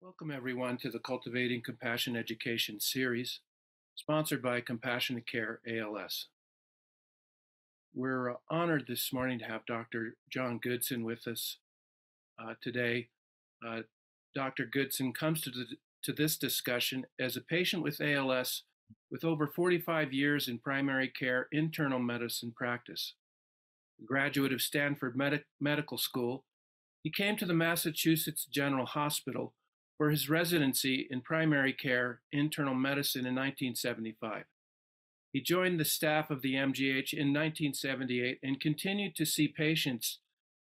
Welcome, everyone, to the Cultivating Compassion Education series, sponsored by Compassionate Care ALS. We're honored this morning to have Dr. John Goodson with us today. Dr. Goodson comes to this discussion as a patient with ALS with over 45 years in primary care internal medicine practice. A graduate of Stanford Medical School, he came to the Massachusetts General Hospital for his residency in primary care internal medicine in 1975. He joined the staff of the MGH in 1978 and continued to see patients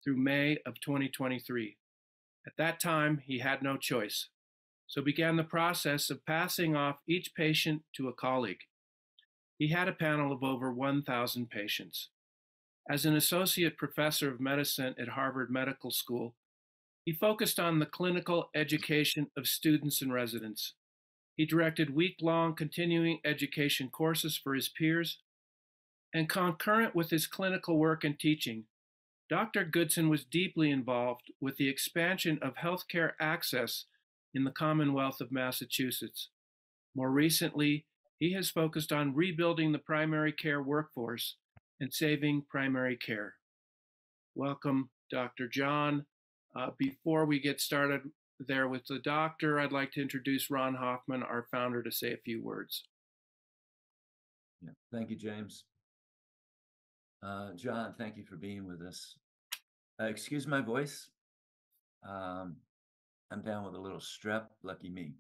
through May of 2023. At that time, he had no choice, so began the process of passing off each patient to a colleague. He had a panel of over 1,000 patients. As an associate professor of medicine at Harvard Medical School, he focused on the clinical education of students and residents. He directed week-long continuing education courses for his peers, and concurrent with his clinical work and teaching, Dr. Goodson was deeply involved with the expansion of healthcare access in the Commonwealth of Massachusetts. More recently, he has focused on rebuilding the primary care workforce and saving primary care. Welcome, Dr. John. Before we get started there with the doctor, I'd like to introduce Ron Hoffman, our founder, to say a few words. Yeah, thank you, James. John, thank you for being with us. Excuse my voice. I'm down with a little strep, lucky me.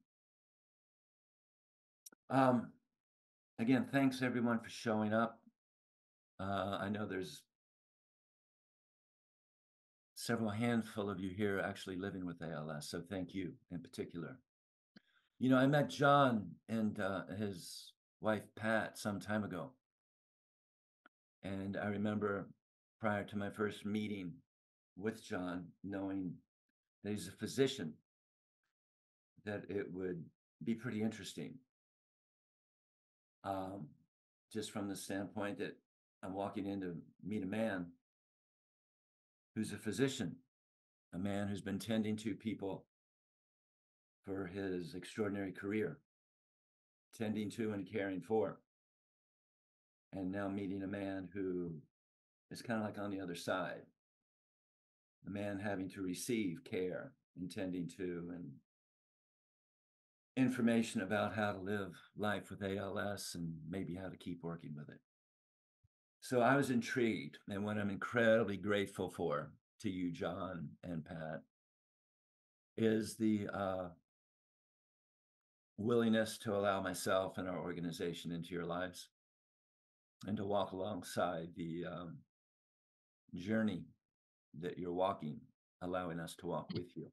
Again, thanks everyone for showing up. I know there's several handful of you here actually living with ALS, so thank you in particular. You know, I met John and his wife, Pat, some time ago. And I remember prior to my first meeting with John, knowing that he's a physician, that it would be pretty interesting. Just from the standpoint that I'm walking in to meet a man who's a physician, a man who's been tending to people for his extraordinary career, tending to and caring for, and now meeting a man who is kind of like on the other side, a man having to receive care and tending to and information about how to live life with ALS and maybe how to keep working with it. So I was intrigued, and what I'm incredibly grateful for to you, John and Pat, is the willingness to allow myself and our organization into your lives and to walk alongside the journey that you're walking, allowing us to walk with you.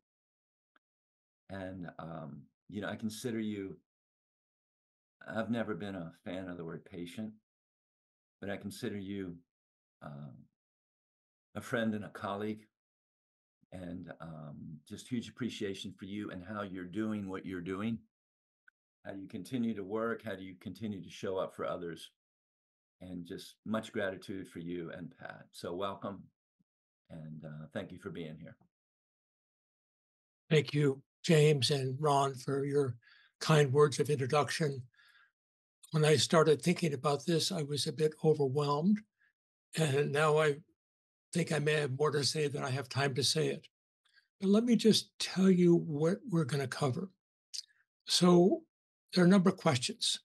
And, you know, I consider you, I've never been a fan of the word patient, but I consider you a friend and a colleague, and just huge appreciation for you and how you're doing what you're doing, how you continue to work, how do you continue to show up for others, and just much gratitude for you and Pat. So welcome, and thank you for being here. Thank you, James and Ron, for your kind words of introduction. When I started thinking about this, I was a bit overwhelmed, and now I think I may have more to say than I have time to say it. But let me just tell you what we're going to cover. So there are a number of questions.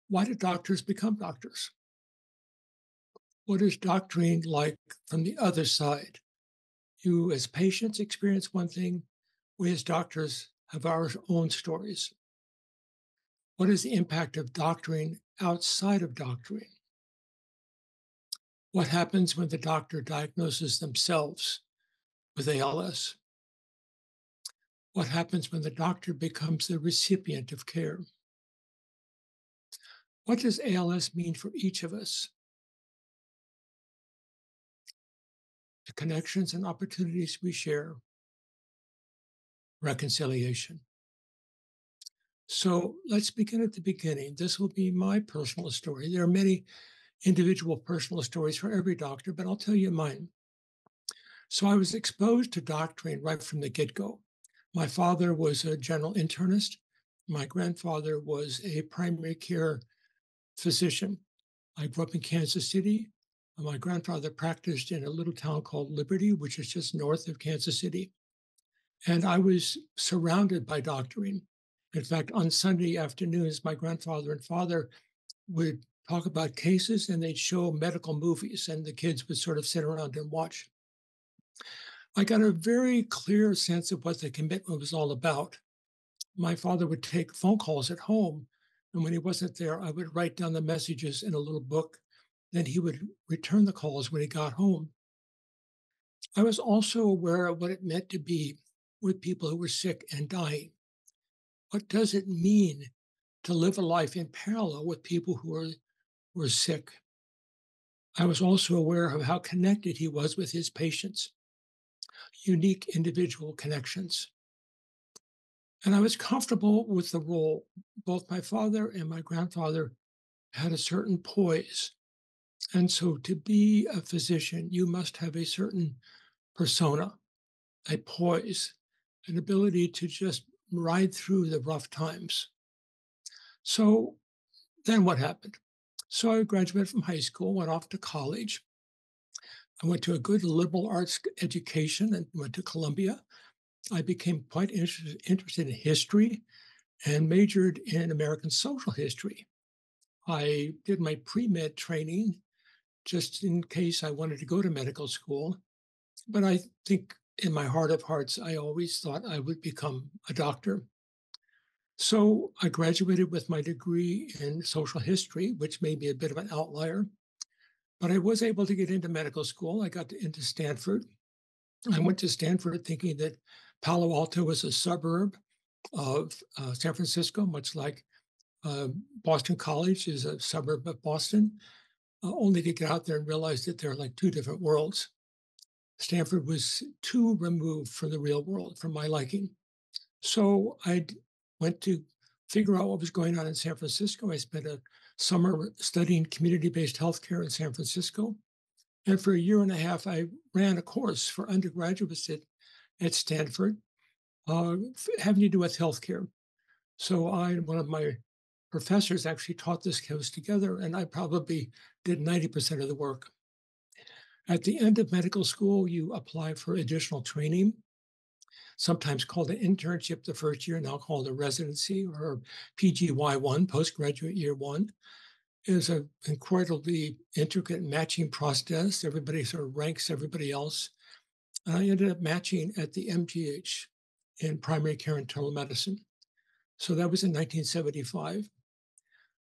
Why did doctors become doctors? What is doctoring like from the other side? You as patients experience one thing. We as doctors have our own stories. What is the impact of doctoring outside of doctoring? What happens when the doctor diagnoses themselves with ALS? What happens when the doctor becomes the recipient of care? What does ALS mean for each of us? The connections and opportunities we share. Reconciliation. So let's begin at the beginning. This will be my personal story. There are many individual personal stories for every doctor, but I'll tell you mine. So I was exposed to doctoring right from the get-go. My father was a general internist. My grandfather was a primary care physician. I grew up in Kansas City. My grandfather practiced in a little town called Liberty, which is just north of Kansas City. And I was surrounded by doctoring. In fact, on Sunday afternoons, my grandfather and father would talk about cases and they'd show medical movies, and the kids would sort of sit around and watch. I got a very clear sense of what the commitment was all about. My father would take phone calls at home, and when he wasn't there, I would write down the messages in a little book. Then he would return the calls when he got home. I was also aware of what it meant to be with people who were sick and dying. What does it mean to live a life in parallel with people were sick? I was also aware of how connected he was with his patients, unique individual connections. And I was comfortable with the role. Both my father and my grandfather had a certain poise. And so to be a physician, you must have a certain persona, a poise, an ability to just ride through the rough times. So then what happened? So I graduated from high school, went off to college. I went to a good liberal arts education and went to Columbia. I became quite interested in history and majored in American social history. I did my pre med training just in case I wanted to go to medical school. But I think in my heart of hearts, I always thought I would become a doctor. So I graduated with my degree in social history, which may be a bit of an outlier, but I was able to get into medical school. I got into Stanford. I went to Stanford thinking that Palo Alto was a suburb of San Francisco, much like Boston College is a suburb of Boston, only to get out there and realize that they're like two different worlds. Stanford was too removed from the real world for my liking. So I went to figure out what was going on in San Francisco. I spent a summer studying community-based healthcare in San Francisco. And for a year and a half, I ran a course for undergraduates at Stanford having to do with healthcare. So one of my professors actually taught this course together, and I probably did 90% of the work. At the end of medical school, you apply for additional training, sometimes called an internship the first year, now called a residency or PGY1, postgraduate year one. It is an incredibly intricate matching process. Everybody sort of ranks everybody else. And I ended up matching at the MGH in primary care and telemedicine. So that was in 1975.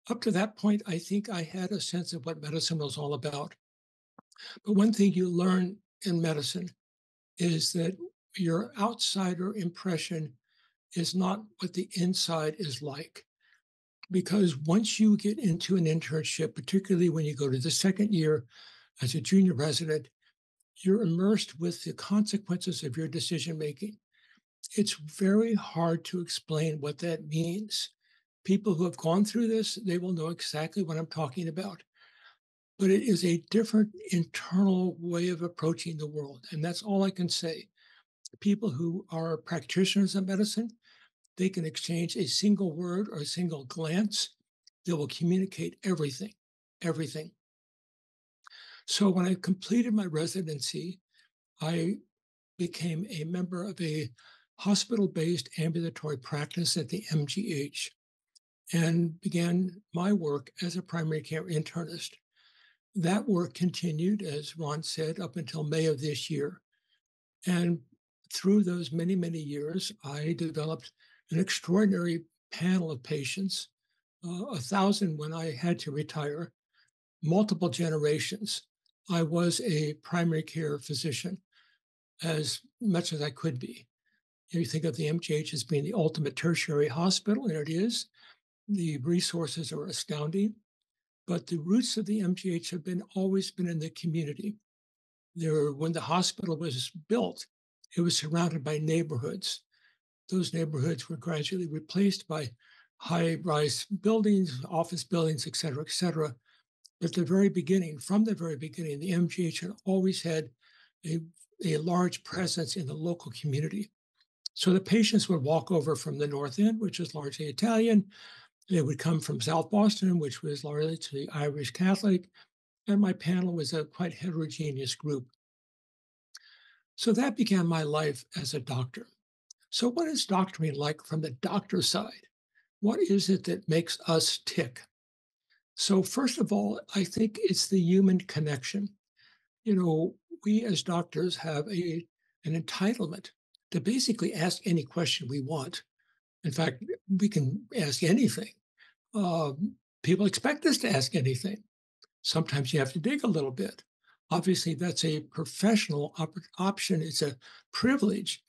Up to that point, I think I had a sense of what medicine was all about. But one thing you learn in medicine is that your outsider impression is not what the inside is like. Because once you get into an internship, particularly when you go to the second year as a junior resident, you're immersed with the consequences of your decision making. It's very hard to explain what that means. People who have gone through this, they will know exactly what I'm talking about. But it is a different internal way of approaching the world. And that's all I can say. People who are practitioners of medicine, they can exchange a single word or a single glance that will communicate everything, everything. So when I completed my residency, I became a member of a hospital-based ambulatory practice at the MGH and began my work as a primary care internist. That work continued, as Ron said, up until May of this year. And through those many, many years, I developed an extraordinary panel of patients, 1,000 when I had to retire, multiple generations. I was a primary care physician as much as I could be. You think of the MGH as being the ultimate tertiary hospital, and it is. The resources are astounding, but the roots of the MGH have always been in the community. When the hospital was built, it was surrounded by neighborhoods. Those neighborhoods were gradually replaced by high-rise buildings, office buildings, et cetera, et cetera. But from the very beginning, the MGH had always had a large presence in the local community. So the patients would walk over from the North End, which is largely Italian. They would come from South Boston, which was largely Irish Catholic. And my panel was a quite heterogeneous group. So that began my life as a doctor. So, what is doctoring like from the doctor side? What is it that makes us tick? So, first of all, I think it's the human connection. You know, we as doctors have an entitlement to basically ask any question we want. In fact, we can ask anything. People expect us to ask anything. Sometimes you have to dig a little bit. Obviously, that's a professional option. It's a privilege,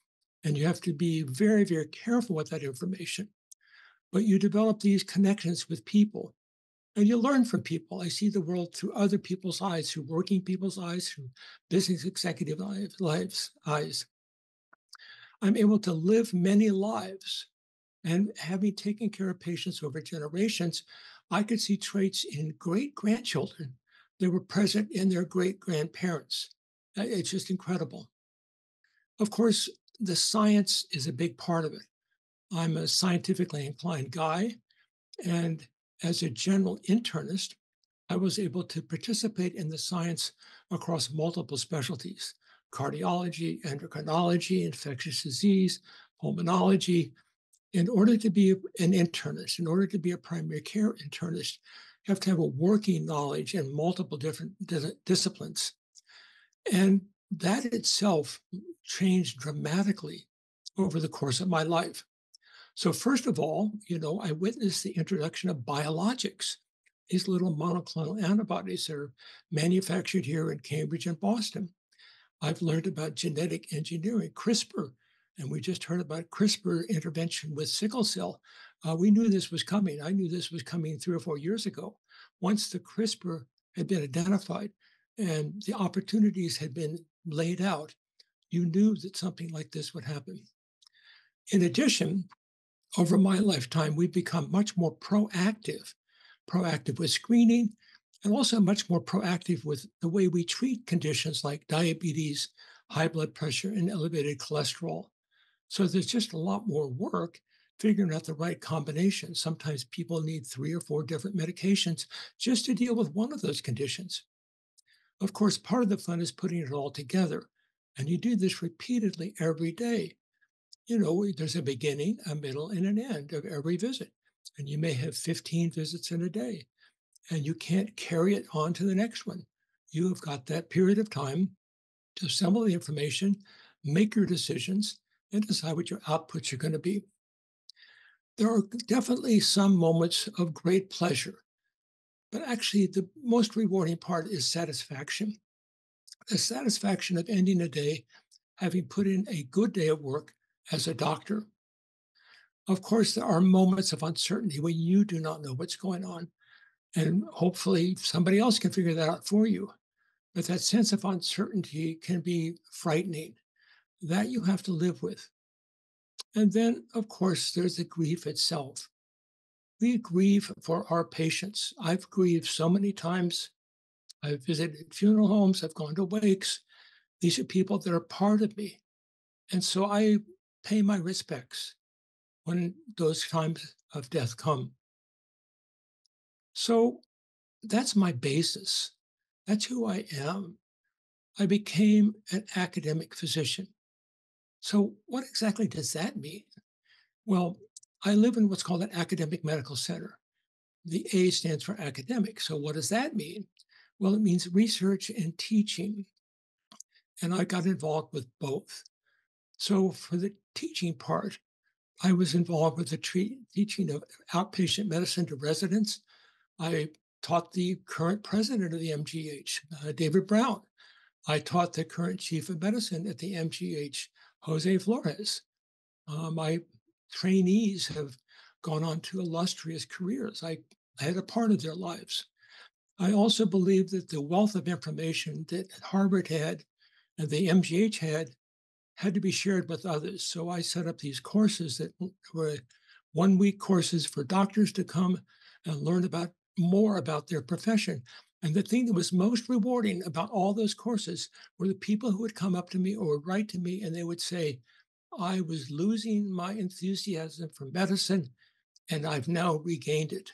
and you have to be very, very careful with that information. But you develop these connections with people, and you learn from people. I see the world through other people's eyes, through working people's eyes, through business executive lives eyes. I'm able to live many lives, and having taken care of patients over generations, I could see traits in great grandchildren that were present in their great grandparents. It's just incredible. Of course, the science is a big part of it. I'm a scientifically inclined guy, and as a general internist, I was able to participate in the science across multiple specialties: cardiology, endocrinology, infectious disease, pulmonology. In order to be an internist, in order to be a primary care internist, you have to have a working knowledge in multiple different disciplines. And that itself changed dramatically over the course of my life. So, first of all, I witnessed the introduction of biologics, these little monoclonal antibodies that are manufactured here in Cambridge and Boston. I've learned about genetic engineering, CRISPR, and we just heard about CRISPR intervention with sickle cell. We knew this was coming. I knew this was coming 3 or 4 years ago. Once the CRISPR had been identified and the opportunities had been laid out, you knew that something like this would happen. In addition, over my lifetime, we've become much more proactive with screening, and also much more proactive with the way we treat conditions like diabetes, high blood pressure, and elevated cholesterol. So there's just a lot more work figuring out the right combination. Sometimes people need 3 or 4 different medications just to deal with one of those conditions. Of course, part of the fun is putting it all together. And you do this repeatedly every day. There's a beginning, a middle, and an end of every visit. And you may have 15 visits in a day, and you can't carry it on to the next one. You have got that period of time to assemble the information, make your decisions, and decide what your outputs are going to be. There are definitely some moments of great pleasure, but actually, the most rewarding part is satisfaction. The satisfaction of ending a day having put in a good day of work as a doctor. Of course, there are moments of uncertainty when you do not know what's going on, and hopefully somebody else can figure that out for you. But that sense of uncertainty can be frightening. That you have to live with. And then, of course, there's the grief itself. We grieve for our patients. I've grieved so many times. I've visited funeral homes, I've gone to wakes. These are people that are part of me. And so I pay my respects when those times of death come. So that's my basis. That's who I am. I became an academic physician. So, what exactly does that mean? Well, I live in what's called an academic medical center. The A stands for academic. So, what does that mean? Well, it means research and teaching. And I got involved with both. So, for the teaching part, I was involved with the teaching of outpatient medicine to residents. I taught the current president of the MGH, David Brown. I taught the current chief of medicine at the MGH, Jose Flores. My trainees have gone on to illustrious careers. I had a part of their lives. I also believe that the wealth of information that Harvard had and the MGH had to be shared with others. So I set up these courses that were 1 week courses for doctors to come and learn about more about their profession. And the thing that was most rewarding about all those courses were the people who would come up to me or would write to me and they would say, I was losing my enthusiasm for medicine, and I've now regained it.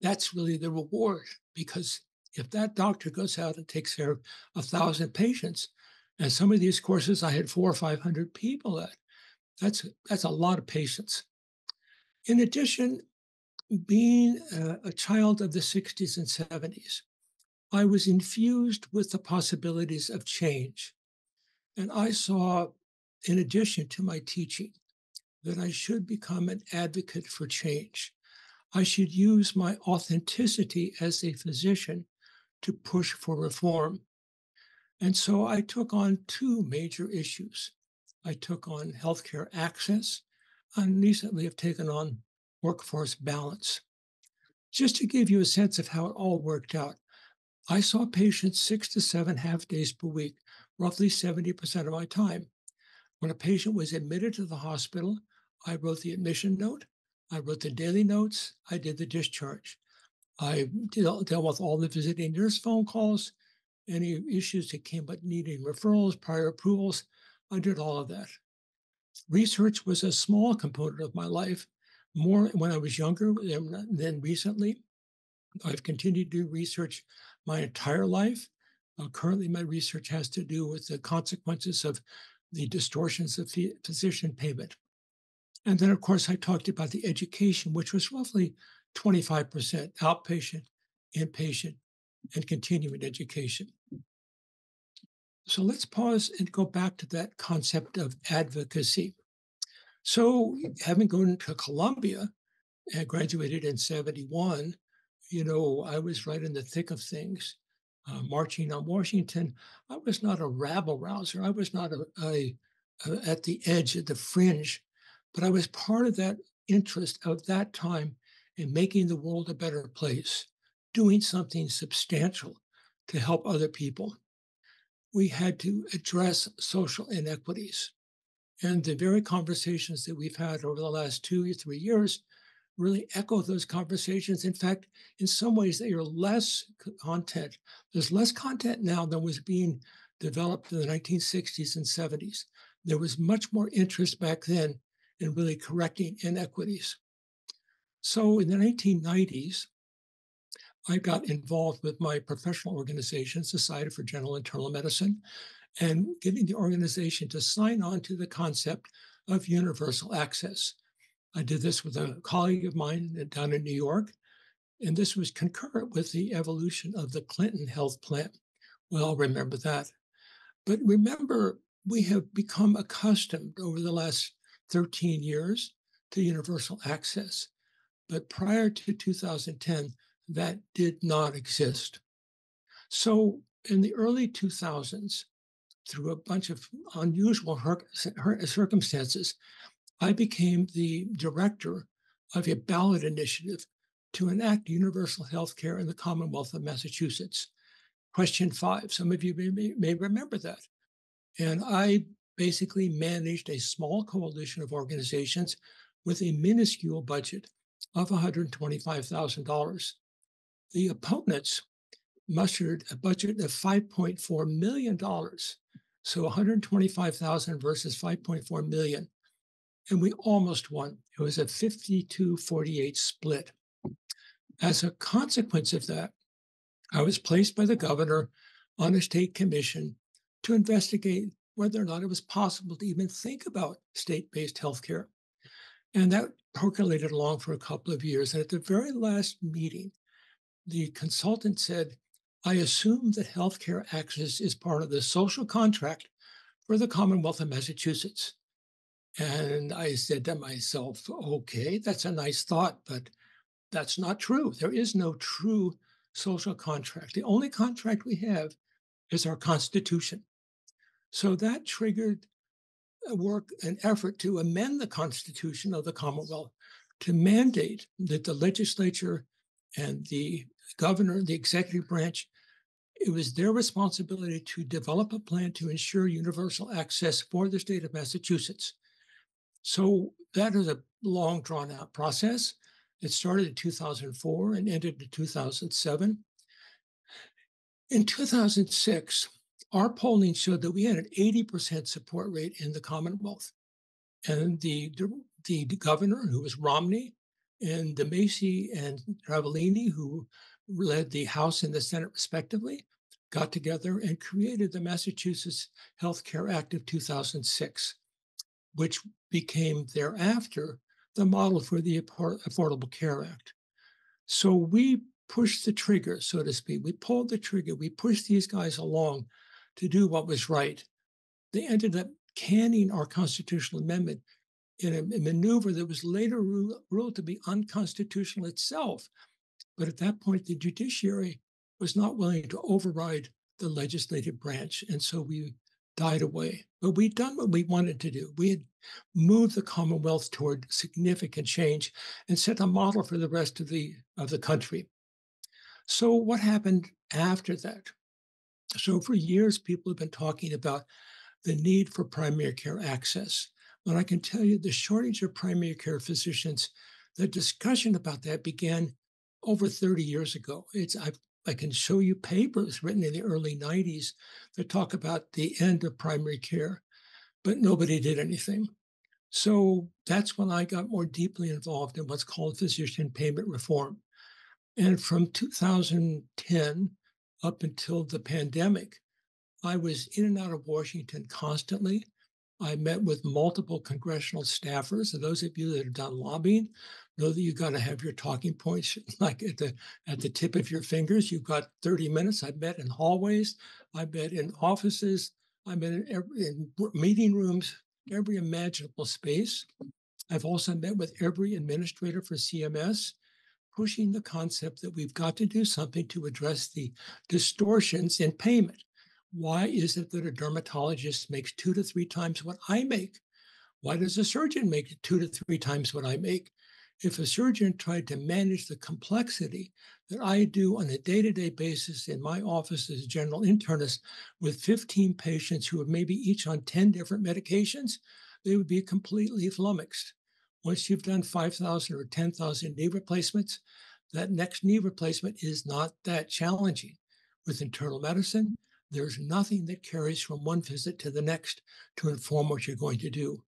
That's really the reward, because if that doctor goes out and takes care of 1,000 patients, and some of these courses I had 400 or 500 people at, that's a lot of patients. In addition, being a child of the 60s and 70s, I was infused with the possibilities of change. And I saw, in addition to my teaching, that I should become an advocate for change. I should use my authenticity as a physician to push for reform. And so I took on two major issues. I took on healthcare access, and recently have taken on workforce balance. Just to give you a sense of how it all worked out, I saw patients 6 to 7 half days per week, roughly 70% of my time. When a patient was admitted to the hospital, I wrote the admission note, I wrote the daily notes, I did the discharge. I dealt with all the visiting nurse phone calls, any issues that came up needing referrals, prior approvals. I did all of that. Research was a small component of my life, more when I was younger than recently. I've continued to do research my entire life. Currently, my research has to do with the consequences of the distortions of physician payment. And then, of course, I talked about the education, which was roughly 25% outpatient, inpatient, and continuing education. So let's pause and go back to that concept of advocacy. So, having gone to Columbia and graduated in 71, I was right in the thick of things, marching on Washington. I was not a rabble rouser. I was not at the edge, at the fringe, but I was part of that interest of that time in making the world a better place, doing something substantial to help other people. We had to address social inequities. And the very conversations that we've had over the last 2 or 3 years really echo those conversations. In fact, in some ways, they are less content. There's less content now than was being developed in the 1960s and 70s. There was much more interest back then in really correcting inequities. So in the 1990s, I got involved with my professional organization, Society for General Internal Medicine, and getting the organization to sign on to the concept of universal access. I did this with a colleague of mine down in New York, and this was concurrent with the evolution of the Clinton health plan. We all remember that. But remember, we have become accustomed over the last 13 years to universal access. But prior to 2010, that did not exist. So in the early 2000s, through a bunch of unusual circumstances, I became the director of a ballot initiative to enact universal health care in the Commonwealth of Massachusetts. Question 5, some of you may remember that. And I basically managed a small coalition of organizations with a minuscule budget of $125,000. The opponents mustered a budget of $5.4 million. So 125,000 versus 5.4 million. And we almost won. It was a 52-48 split. As a consequence of that, I was placed by the governor on a state commission to investigate whether or not it was possible to even think about state-based healthcare. And that percolated along for a couple of years. And at the very last meeting, the consultant said, I assume that healthcare access is part of the social contract for the Commonwealth of Massachusetts. And I said to myself, okay, that's a nice thought, but that's not true. There is no true social contract. The only contract we have is our Constitution. So that triggered an effort to amend the Constitution of the Commonwealth to mandate that the legislature and the governor, the executive branch, it was their responsibility to develop a plan to ensure universal access for the state of Massachusetts. So that is a long drawn out process. It started in 2004 and ended in 2007. In 2006, our polling showed that we had an 80% support rate in the Commonwealth. And the governor, who was Romney, and DeMacy and Travellini, who led the House and the Senate respectively, got together and created the Massachusetts Healthcare Act of 2006, which became thereafter the model for the Affordable Care Act. So we pushed the trigger, so to speak. We pulled the trigger. We pushed these guys along to do what was right. They ended up canning our constitutional amendment in a maneuver that was later ruled to be unconstitutional itself. But at that point, the judiciary was not willing to override the legislative branch. And so we died away. But we'd done what we wanted to do. We had moved the Commonwealth toward significant change and set a model for the rest of the country. So what happened after that? So for years, people have been talking about the need for primary care access. But I can tell you the shortage of primary care physicians, the discussion about that began over 30 years ago. I can show you papers written in the early 90s that talk about the end of primary care, but nobody did anything. So that's when I got more deeply involved in what's called physician payment reform. And from 2010 up until the pandemic, I was in and out of Washington constantly. I met with multiple congressional staffers. And those of you that have done lobbying know that you got to have your talking points like at the tip of your fingers. You've got 30 minutes. I met in hallways. I met in offices. I met in meeting rooms, every imaginable space. I've also met with every administrator for CMS, pushing the concept that we've got to do something to address the distortions in payment. Why is it that a dermatologist makes 2 to 3 times what I make? Why does a surgeon make 2 to 3 times what I make? If a surgeon tried to manage the complexity that I do on a day-to-day basis in my office as a general internist with 15 patients who are maybe each on 10 different medications, they would be completely flummoxed. Once you've done 5,000 or 10,000 knee replacements, that next knee replacement is not that challenging. With internal medicine, there's nothing that carries from one visit to the next to inform what you're going to do.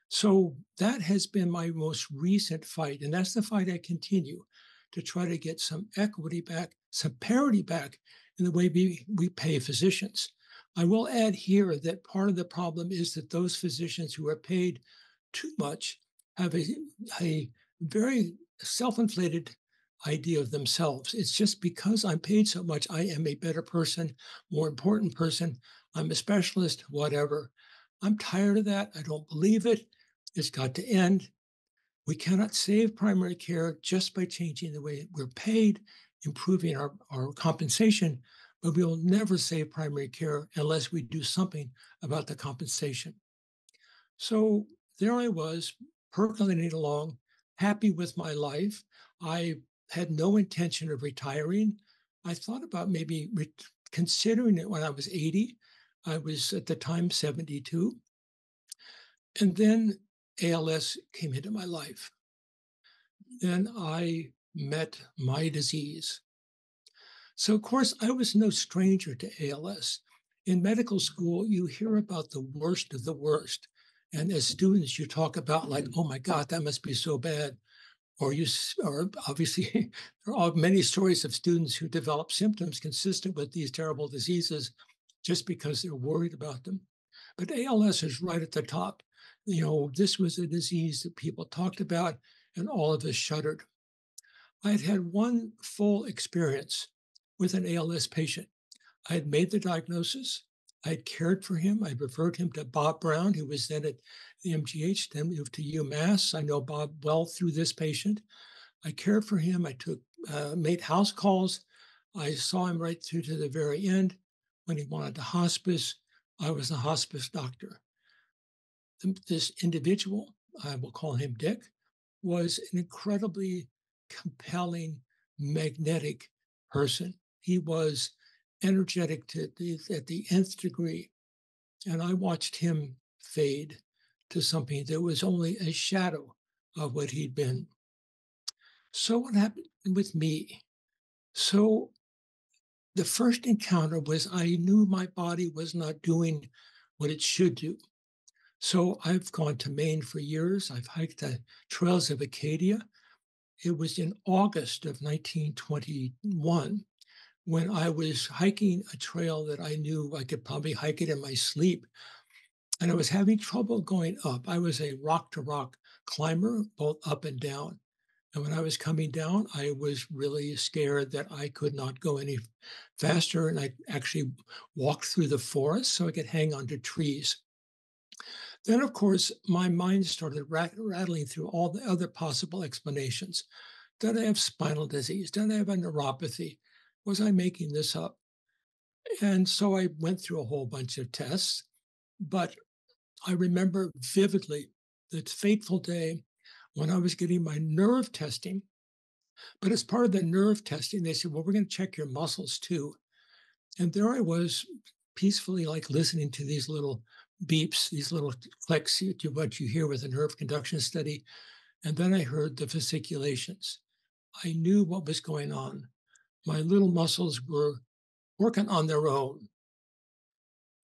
So that has been my most recent fight. And that's the fight I continue to try to get some equity back, some parity back in the way we pay physicians. I will add here that part of the problem is that those physicians who are paid too much have a very self-inflated idea of themselves. It's just because I'm paid so much, I am a better person, more important person. I'm a specialist, whatever. I'm tired of that. I don't believe it. It's got to end. We cannot save primary care just by changing the way we're paid, improving our compensation, but we will never save primary care unless we do something about the compensation. So there I was, percolating along, happy with my life. I had no intention of retiring. I thought about maybe considering it when I was 80. I was at the time 72. And then ALS came into my life. Then I met my disease. So, of course, I was no stranger to ALS. In medical school, you hear about the worst of the worst. And as students, you talk about like, oh my God, that must be so bad. Or obviously, there are many stories of students who develop symptoms consistent with these terrible diseases just because they're worried about them. But ALS is right at the top. This was a disease that people talked about, and all of us shuddered. I had had one full experience with an ALS patient. I had made the diagnosis. I had cared for him. I referred him to Bob Brown, who was then at the MGH, then moved to UMass. I know Bob well through this patient. I cared for him. I made house calls. I saw him right through to the very end. When he wanted to hospice, I was a hospice doctor. This individual, I will call him Dick, was an incredibly compelling, magnetic person. He was energetic at the nth degree. And I watched him fade to something that was only a shadow of what he'd been. So what happened with me? So the first encounter was I knew my body was not doing what it should do. So I've gone to Maine for years. I've hiked the trails of Acadia. It was in August of 1921 when I was hiking a trail that I knew I could probably hike it in my sleep. And I was having trouble going up. I was a rock to rock climber, both up and down. And when I was coming down, I was really scared that I could not go any faster. And I actually walked through the forest so I could hang onto trees. Then, of course, my mind started rattling through all the other possible explanations. Did I have spinal disease? Did I have a neuropathy? Was I making this up? And so I went through a whole bunch of tests, but I remember vividly that fateful day when I was getting my nerve testing. But as part of the nerve testing, they said, well, we're going to check your muscles too. And there I was, peacefully like listening to these little beeps, these little clicks, to what you hear with a nerve conduction study. And then I heard the fasciculations. I knew what was going on. My little muscles were working on their own.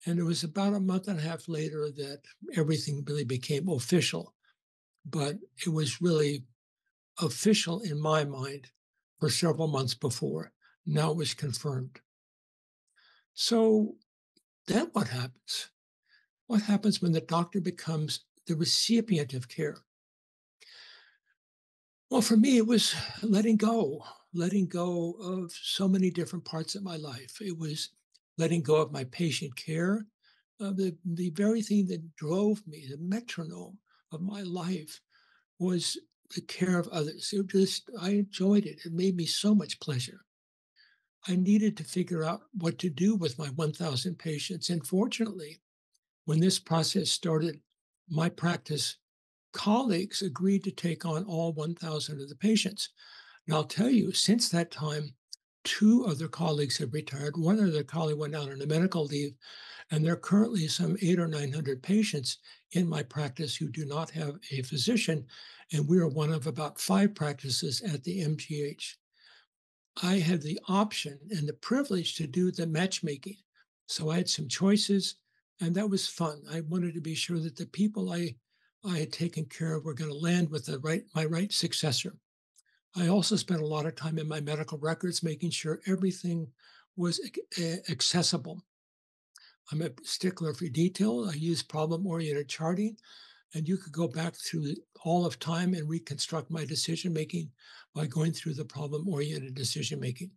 And it was about a month and a half later that everything really became official. But it was really official in my mind for several months before. Now it was confirmed. So then what happens? What happens when the doctor becomes the recipient of care? Well, for me, it was letting go of so many different parts of my life. It was letting go of my patient care, the very thing that drove me, the metronome of my life, was the care of others. I enjoyed it. It made me so much pleasure. I needed to figure out what to do with my 1,000 patients. And fortunately, when this process started, my practice colleagues agreed to take on all 1,000 of the patients. And I'll tell you, since that time, two other colleagues have retired. One other colleague went out on a medical leave, and there are currently some 800 or 900 patients in my practice who do not have a physician. And we are one of about 5 practices at the MGH. I had the option and the privilege to do the matchmaking. So I had some choices, and that was fun. I wanted to be sure that the people I had taken care of were going to land with my right successor. I also spent a lot of time in my medical records making sure everything was accessible. I'm a stickler for detail. I use problem-oriented charting, and you could go back through all of time and reconstruct my decision making by going through the problem-oriented decision making.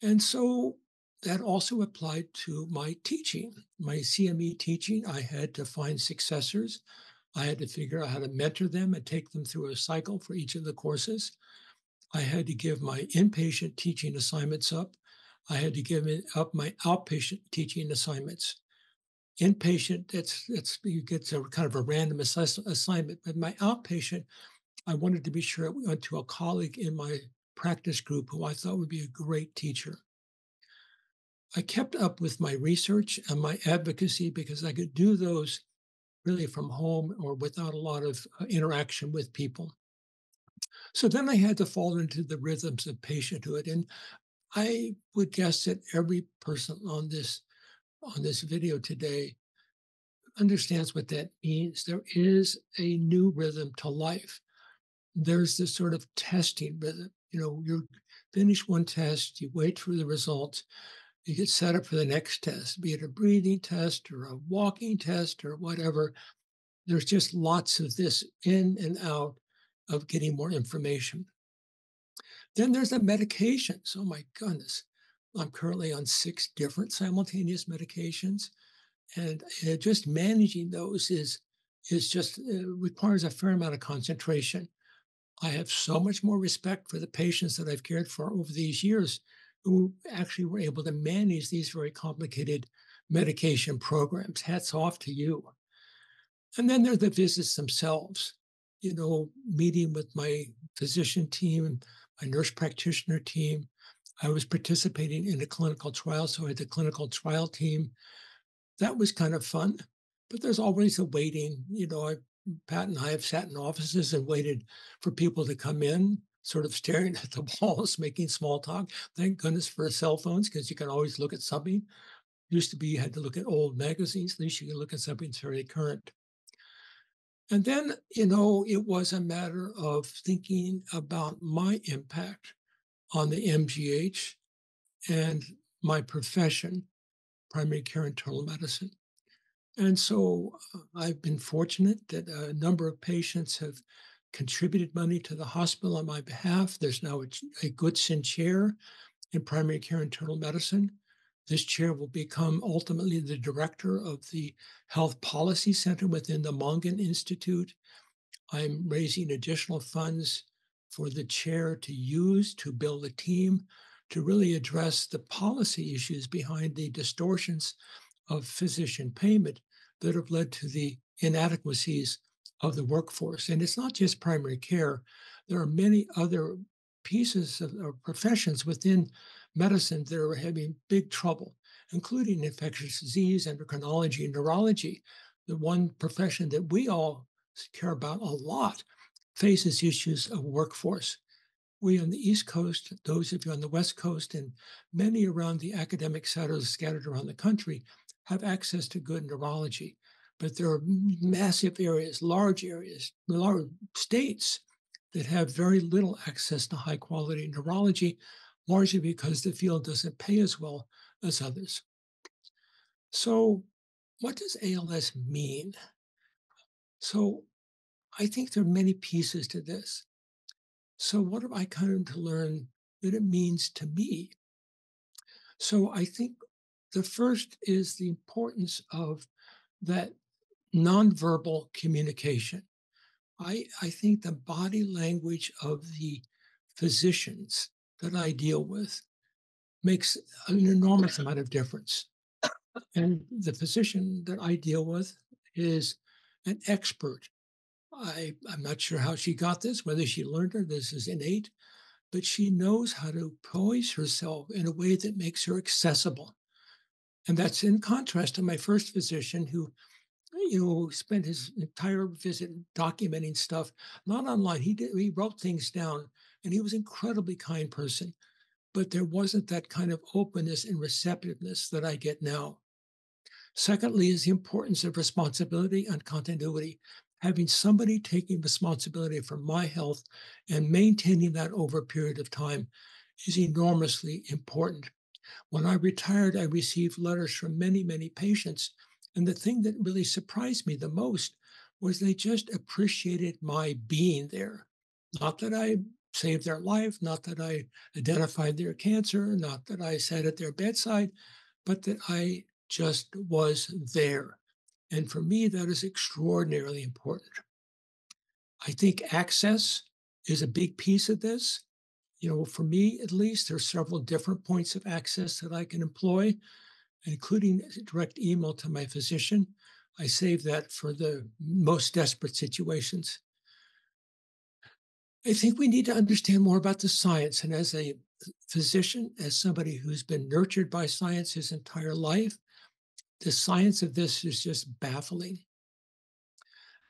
And so that also applied to my teaching, my CME teaching. I had to find successors. I had to figure out how to mentor them and take them through a cycle for each of the courses. I had to give my inpatient teaching assignments up. I had to give up my outpatient teaching assignments. Inpatient, you get a kind of a random assignment, but my outpatient, I wanted to be sure it went to a colleague in my practice group who I thought would be a great teacher. I kept up with my research and my advocacy because I could do those really from home or without a lot of interaction with people. So then I had to fall into the rhythms of patienthood. And I would guess that every person on this video today understands what that means. There is a new rhythm to life. There's this sort of testing rhythm. You finish one test, you wait for the results, you get set up for the next test, be it a breathing test or a walking test or whatever. There's just lots of this in and out of getting more information. Then there's the medications. Oh my goodness. I'm currently on 6 different simultaneous medications. And just managing those is just requires a fair amount of concentration. I have so much more respect for the patients that I've cared for over these years who actually were able to manage these very complicated medication programs. Hats off to you. And then there are the visits themselves, meeting with my physician team, my nurse practitioner team. I was participating in a clinical trial, so I had the clinical trial team. That was kind of fun, but there's always a waiting. Pat and I have sat in offices and waited for people to come in, sort of staring at the walls, making small talk. Thank goodness for cell phones because you can always look at something. Used to be you had to look at old magazines. At least you can look at something that's very current. And then, it was a matter of thinking about my impact on the MGH and my profession, primary care internal medicine. And so I've been fortunate that a number of patients have contributed money to the hospital on my behalf. There's now a Goodson chair in primary care internal medicine. This chair will become ultimately the director of the Health Policy Center within the Mongan Institute. I'm raising additional funds for the chair to use to build a team to really address the policy issues behind the distortions of physician payment that have led to the inadequacies of the workforce. And it's not just primary care, there are many other pieces of or professions within medicine that are having big trouble, including infectious disease, endocrinology, and neurology. The one profession that we all care about a lot faces issues of workforce. We on the East Coast, those of you on the West Coast, and many around the academic centers scattered around the country have access to good neurology. But there are massive areas, large states that have very little access to high quality neurology, largely because the field doesn't pay as well as others. So, what does ALS mean? So, I think there are many pieces to this. So, what have I come to learn that it means to me? So, I think the first is the importance of that nonverbal communication. I think the body language of the physicians that I deal with makes an enormous amount of difference. And the physician that I deal with is an expert. I'm not sure how she got this, whether she learned it, this is innate, but she knows how to poise herself in a way that makes her accessible. And that's in contrast to my first physician who, spent his entire visit documenting stuff, not online. He wrote things down and he was an incredibly kind person, but there wasn't that kind of openness and receptiveness that I get now. Secondly, is the importance of responsibility and continuity. Having somebody taking responsibility for my health and maintaining that over a period of time is enormously important. When I retired, I received letters from many, many patients. And the thing that really surprised me the most was they just appreciated my being there. Not that I saved their life, not that I identified their cancer, not that I sat at their bedside, but that I just was there. And for me, that is extraordinarily important. I think access is a big piece of this. For me at least, there's several different points of access that I can employ, including direct email to my physician. I save that for the most desperate situations. I think we need to understand more about the science. And as a physician, as somebody who's been nurtured by science his entire life, the science of this is just baffling.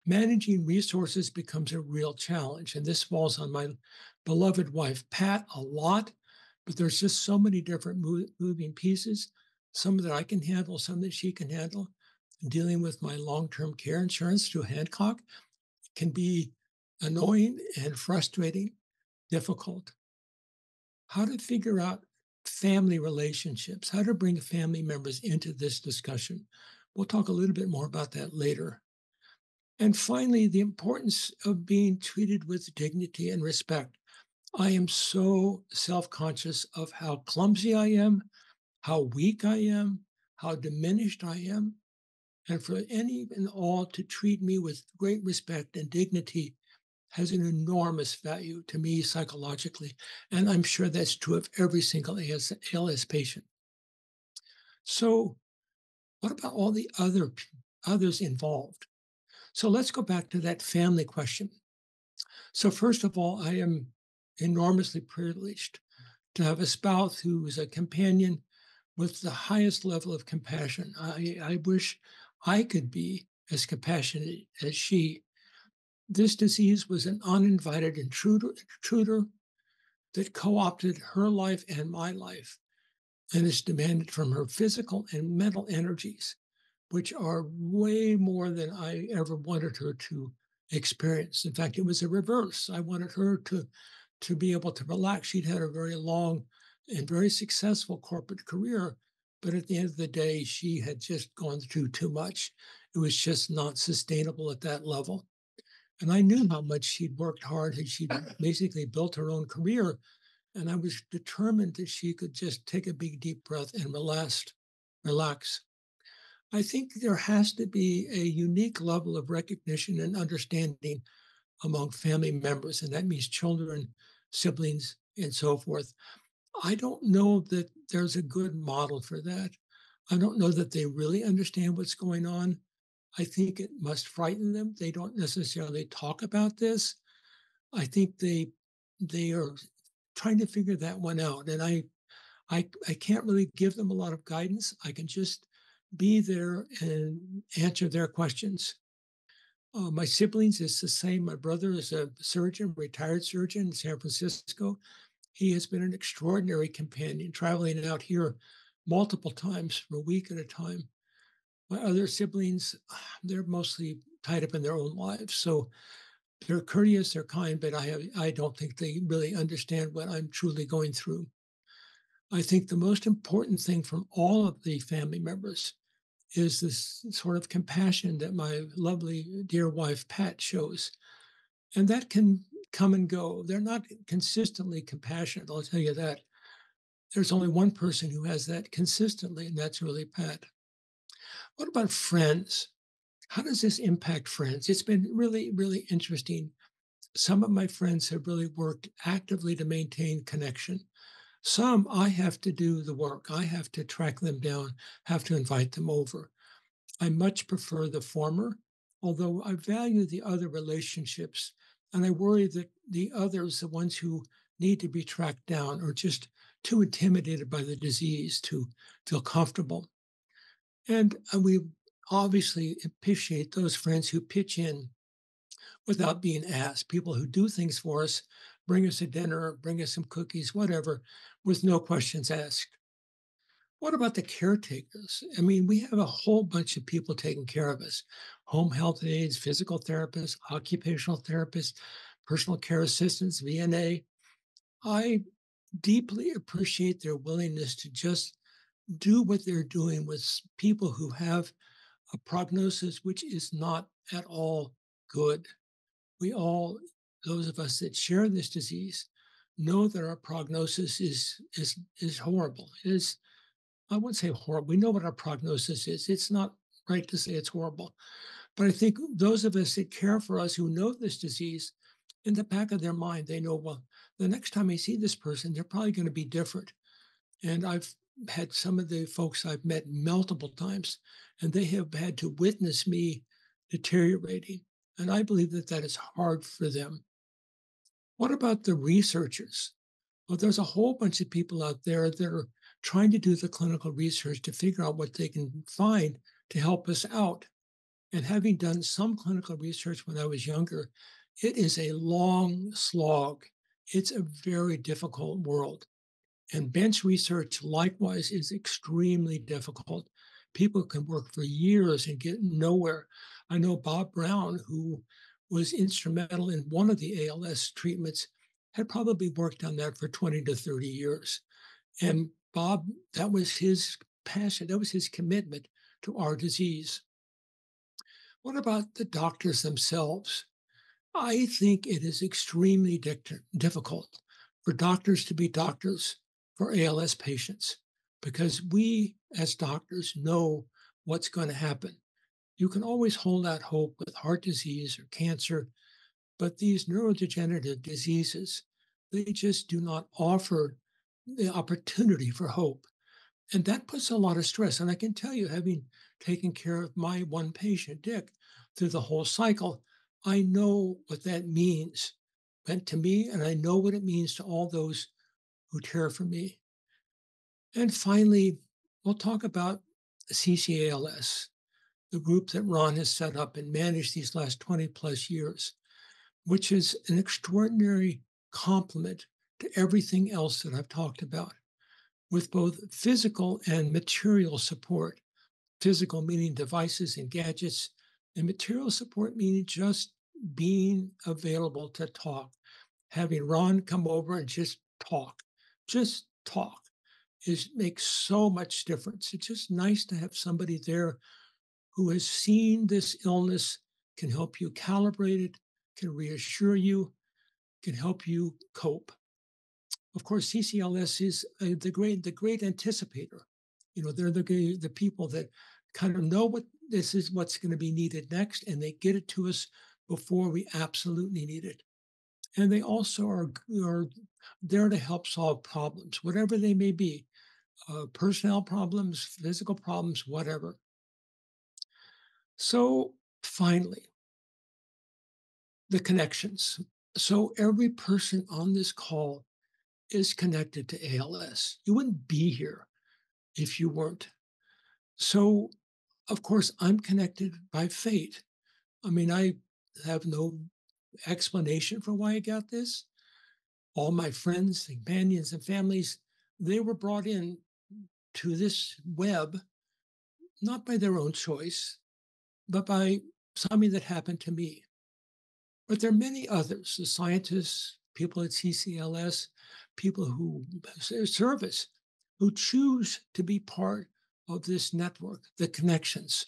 Managing resources becomes a real challenge. And this falls on my beloved wife, Pat, a lot, but there's just so many different moving pieces, some that I can handle, some that she can handle. Dealing with my long-term care insurance through Hancock can be annoying and frustrating, difficult. How to figure out family relationships, how to bring family members into this discussion. We'll talk a little bit more about that later. And finally, the importance of being treated with dignity and respect. I am so self-conscious of how clumsy I am, how weak I am, how diminished I am. And for any and all to treat me with great respect and dignity has an enormous value to me psychologically. And I'm sure that's true of every single ALS patient. So what about all the others involved? So let's go back to that family question. So first of all, I am enormously privileged to have a spouse who is a companion with the highest level of compassion. I wish I could be as compassionate as she. This disease was an uninvited intruder that co-opted her life and my life. and it's demanded from her physical and mental energies, which are way more than I ever wanted her to experience. In fact, it was a reverse. I wanted her to be able to relax. She'd had a very long and very successful corporate career, but at the end of the day, she had just gone through too much. It was just not sustainable at that level. And I knew how much she'd worked hard and she'd basically built her own career. And I was determined that she could just take a big, deep breath and relax. I think there has to be a unique level of recognition and understanding among family members, and that means children, siblings, and so forth. I don't know that there's a good model for that. I don't know that they really understand what's going on. I think it must frighten them. They don't necessarily talk about this. I think they are trying to figure that one out. And I can't really give them a lot of guidance. I can just be there and answer their questions. My siblings is the same. My brother is a surgeon, retired surgeon in San Francisco. He has been an extraordinary companion, traveling out here multiple times for a week at a time. My other siblings, they're mostly tied up in their own lives. So they're courteous, they're kind, but I don't think they really understand what I'm truly going through. I think the most important thing from all of the family members is this sort of compassion that my lovely dear wife Pat shows. And that can come and go. They're not consistently compassionate, I'll tell you that. There's only one person who has that consistently, and that's really Pat. What about friends? How does this impact friends? It's been really, really interesting. Some of my friends have really worked actively to maintain connection. Some I have to do the work. I have to track them down, have to invite them over. I much prefer the former, although I value the other relationships. And I worry that the others, the ones who need to be tracked down, are just too intimidated by the disease to feel comfortable. And we obviously appreciate those friends who pitch in without being asked, people who do things for us, bring us a dinner, bring us some cookies, whatever, with no questions asked. What about the caretakers? I mean, we have a whole bunch of people taking care of us: home health aides, physical therapists, occupational therapists, personal care assistants, VNA. I deeply appreciate their willingness to just do what they're doing with people who have a prognosis which is not at all good. We all, those of us that share this disease, know that our prognosis is horrible. It is, I wouldn't say horrible. We know what our prognosis is. It's not right to say it's horrible. But I think those of us that care for us who know this disease, in the back of their mind, they know, well, the next time I see this person, they're probably going to be different. And I've had some of the folks I've met multiple times, and they have had to witness me deteriorating. And I believe that that is hard for them. What about the researchers? Well, there's a whole bunch of people out there that are trying to do the clinical research to figure out what they can find to help us out. And having done some clinical research when I was younger, it is a long slog. It's a very difficult world. And bench research, likewise, is extremely difficult. People can work for years and get nowhere. I know Bob Brown, who was instrumental in one of the ALS treatments, had probably worked on that for 20 to 30 years. And Bob, that was his passion, that was his commitment to our disease. What about the doctors themselves? I think it is extremely difficult for doctors to be doctors for ALS patients because we, as doctors, know what's going to happen. You can always hold out hope with heart disease or cancer, but these neurodegenerative diseases, they just do not offer the opportunity for hope. And that puts a lot of stress. And I can tell you, having taken care of my one patient, Dick, through the whole cycle, I know what that meant to me, and I know what it means to all those who care for me. And finally, we'll talk about CCALS, the group that Ron has set up and managed these last 20 plus years, which is an extraordinary complement to everything else that I've talked about. with both physical and material support. Physical meaning devices and gadgets, and material support meaning just being available to talk. Having Ron come over and just talk is makes so much difference. It's just nice to have somebody there who has seen this illness, can help you calibrate it, can reassure you, can help you cope. Of course, CCLS is the great anticipator. They're the people that kind of know what's going to be needed next, and they get it to us before we absolutely need it. And they also are there to help solve problems, whatever they may be, personnel problems, physical problems, whatever. So finally, the connections. So every person on this call is connected to ALS. You wouldn't be here if you weren't. So, of course, I'm connected by fate. I mean, I have no explanation for why I got this. All my friends, companions, and families, they were brought in to this web, not by their own choice, but by something that happened to me. But there are many others, the scientists, people at CCLS, people who service, who choose to be part of this network, the connections.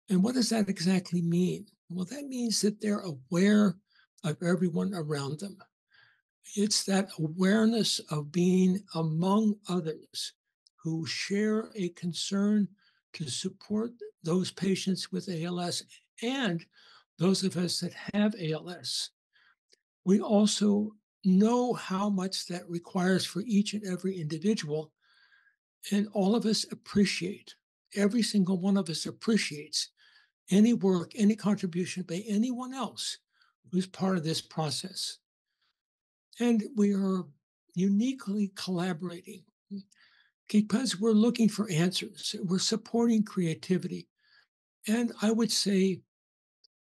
And what does that exactly mean? Well, that means that they're aware of everyone around them. It's that awareness of being among others who share a concern to support those patients with ALS and those of us that have ALS. We also know how much that requires for each and every individual, and all of us appreciate, every single one of us appreciates any work, any contribution by anyone else who's part of this process. And we are uniquely collaborating because we're looking for answers. We're supporting creativity. And I would say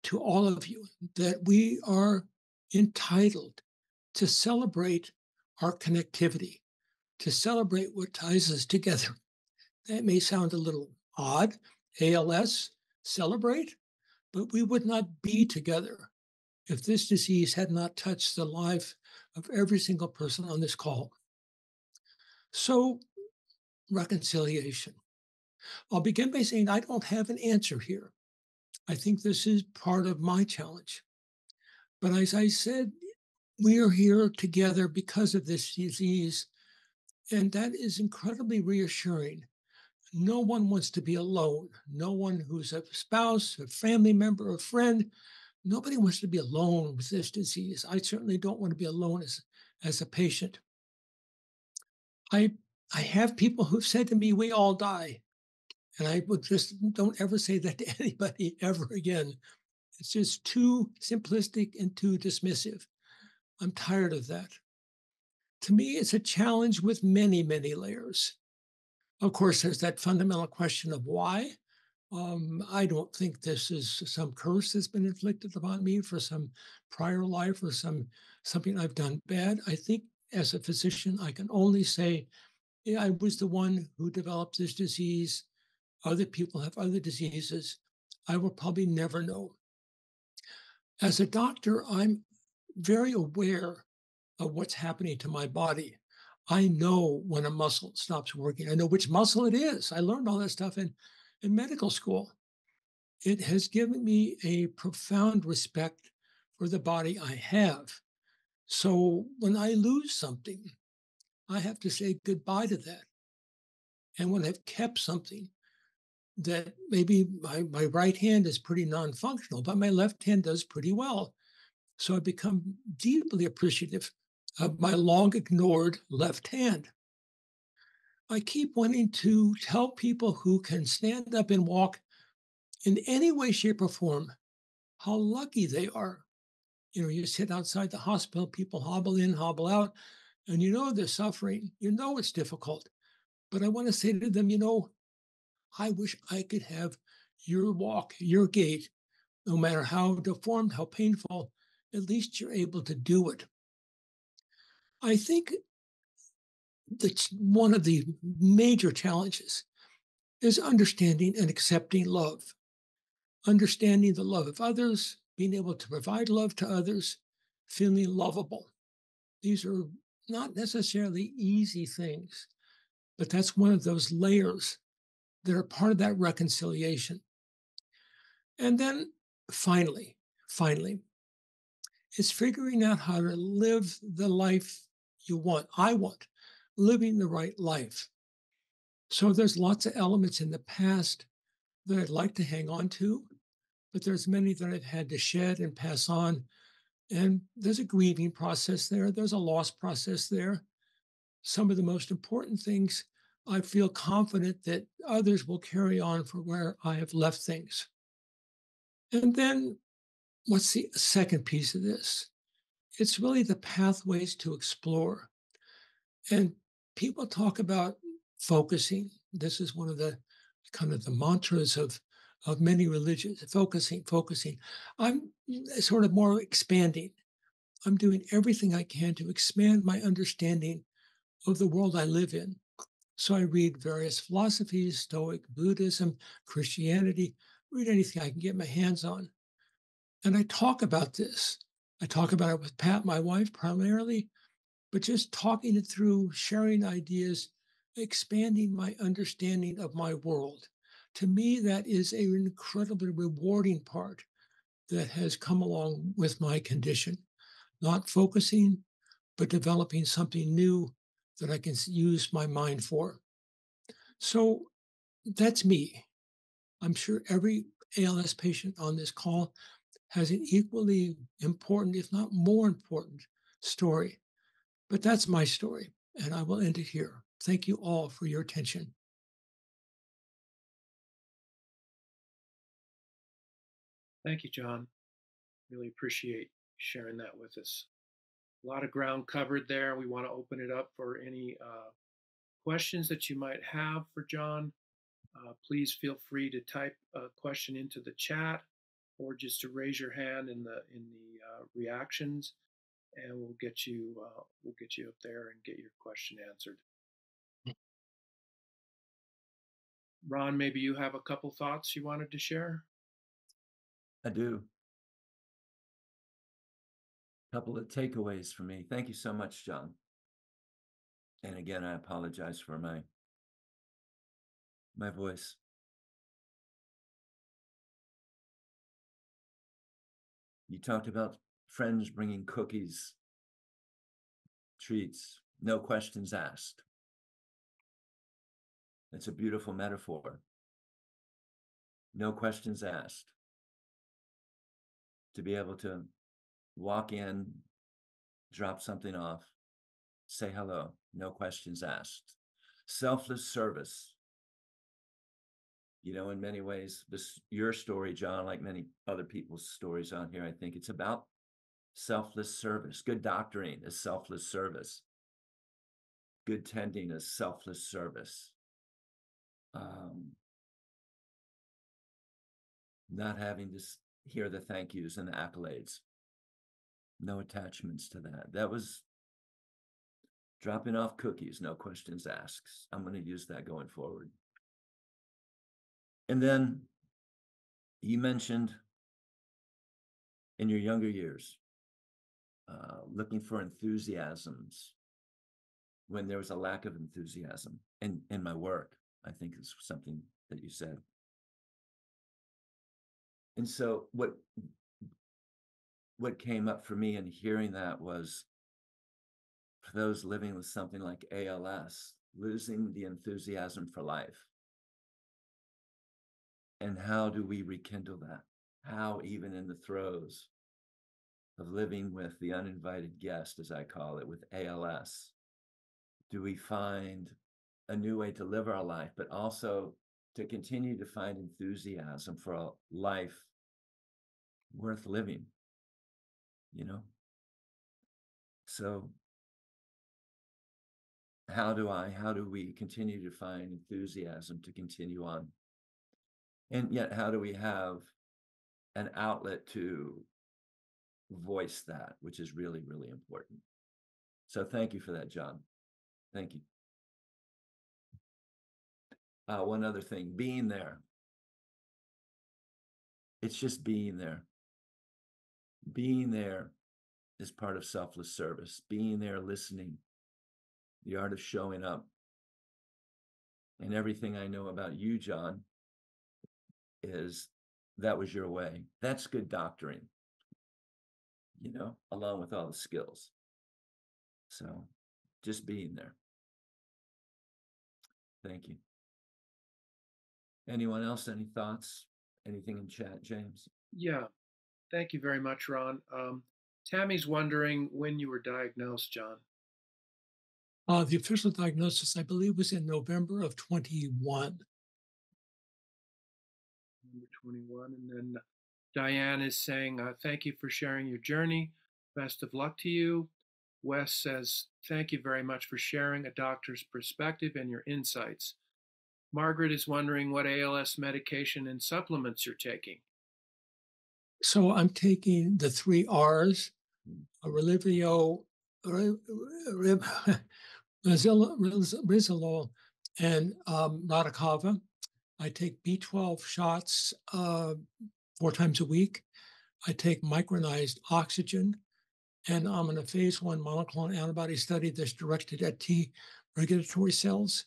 to all of you that we are entitled to celebrate our connectivity, to celebrate what ties us together. That may sound a little odd, ALS, celebrate, but we would not be together if this disease had not touched the life of every single person on this call. So, reconciliation. I'll begin by saying I don't have an answer here. I think this is part of my challenge. But as I said, we are here together because of this disease, and that is incredibly reassuring. No one wants to be alone. No one who's a spouse, a family member, a friend, nobody wants to be alone with this disease. I certainly don't want to be alone as a patient. I I have people who've said to me, "We all die," and I would just don't ever say that to anybody ever again. It's just too simplistic and too dismissive. I'm tired of that. To me, it's a challenge with many, many layers. Of course, there's that fundamental question of why. I don't think this is some curse that's been inflicted upon me for some prior life or something I've done bad. I think as a physician, I can only say, yeah, I was the one who developed this disease. Other people have other diseases. I will probably never know. As a doctor, I'm very aware of what's happening to my body. I know when a muscle stops working. I know which muscle it is. I learned all that stuff in medical school. It has given me a profound respect for the body I have. So when I lose something, I have to say goodbye to that. And when I've kept something that maybe my right hand is pretty non-functional, but my left hand does pretty well. So I become deeply appreciative of my long ignored left hand. I keep wanting to tell people who can stand up and walk in any way, shape, or form how lucky they are. You sit outside the hospital, people hobble in, hobble out, and you know they're suffering. You know it's difficult. But I want to say to them, I wish I could have your walk, your gait, no matter how deformed, how painful, at least you're able to do it. I think one of the major challenges is understanding and accepting love, understanding the love of others, being able to provide love to others, feeling lovable. These are not necessarily easy things, but that's one of those layers that are part of that reconciliation. And then finally, it's figuring out how to live the life you want. I want living the right life. So there's lots of elements in the past that I'd like to hang on to, but there's many that I've had to shed and pass on. And there's a grieving process there. There's a loss process there. Some of the most important things, I feel confident that others will carry on for where I have left things. And then what's the second piece of this? It's really the pathways to explore. And people talk about focusing. This is one of the kind of the mantras of many religions, focusing. I'm sort of more expanding. I'm doing everything I can to expand my understanding of the world I live in. So I read various philosophies, Stoic, Buddhism, Christianity, read anything I can get my hands on. And I talk about this. I talk about it with Pat, my wife, primarily, but just talking it through, sharing ideas, expanding my understanding of my world. To me, that is an incredibly rewarding part that has come along with my condition. Not focusing, but developing something new that I can use my mind for. So that's me. I'm sure every ALS patient on this call has an equally important, if not more important, story. But that's my story, and I will end it here. Thank you all for your attention. Thank you, John. Really appreciate sharing that with us. A lot of ground covered there. We want to open it up for any questions that you might have for John. Please feel free to type a question into the chat or just to raise your hand in the reactions, and we'll get you up there and get your question answered. Ron, maybe you have a couple thoughts you wanted to share? I do. A couple of takeaways for me. Thank you so much, John. And again, I apologize for my voice. You talked about friends bringing cookies, treats, no questions asked. It's a beautiful metaphor. No questions asked. To be able to walk in, drop something off, say hello, no questions asked. Selfless service. You know, in many ways, your story, John, like many other people's stories on here, I think it's about selfless service. Good doctoring is selfless service. Good tending is selfless service. Not having to hear the thank yous and the accolades. No attachments to that. That was dropping off cookies, no questions asked. I'm going to use that going forward. And then you mentioned in your younger years, looking for enthusiasms when there was a lack of enthusiasm in my work, I think is something that you said. And so what came up for me in hearing that was, for those living with something like ALS, losing the enthusiasm for life. And how do we rekindle that? How, even in the throes of living with the uninvited guest, as I call it, with ALS, do we find a new way to live our life, but also to continue to find enthusiasm for a life worth living, you know? So how do we continue to find enthusiasm to continue on? And yet, how do we have an outlet to voice that, which is really, really important? So thank you for that, John. Thank you. One other thing, being there. It's just being there. Being there is part of selfless service. Being there, listening, the art of showing up. And everything I know about you, John, is that was your way. That's good doctoring, along with all the skills. So just being there. Thank you. Anyone else? Any thoughts? Anything in chat, James? Yeah, thank you very much, Ron. Tammy's wondering when you were diagnosed, John. The official diagnosis, I believe, was in November of 21. Number 21. And then Diane is saying, thank you for sharing your journey. Best of luck to you. Wes says, thank you very much for sharing a doctor's perspective and your insights. Margaret is wondering what ALS medication and supplements you're taking. So I'm taking the 3 R's, Relivio, Rizolol, and Radicava. I take B12 shots 4 times a week. I take micronized oxygen, and I'm in a phase 1 monoclonal antibody study that's directed at T regulatory cells,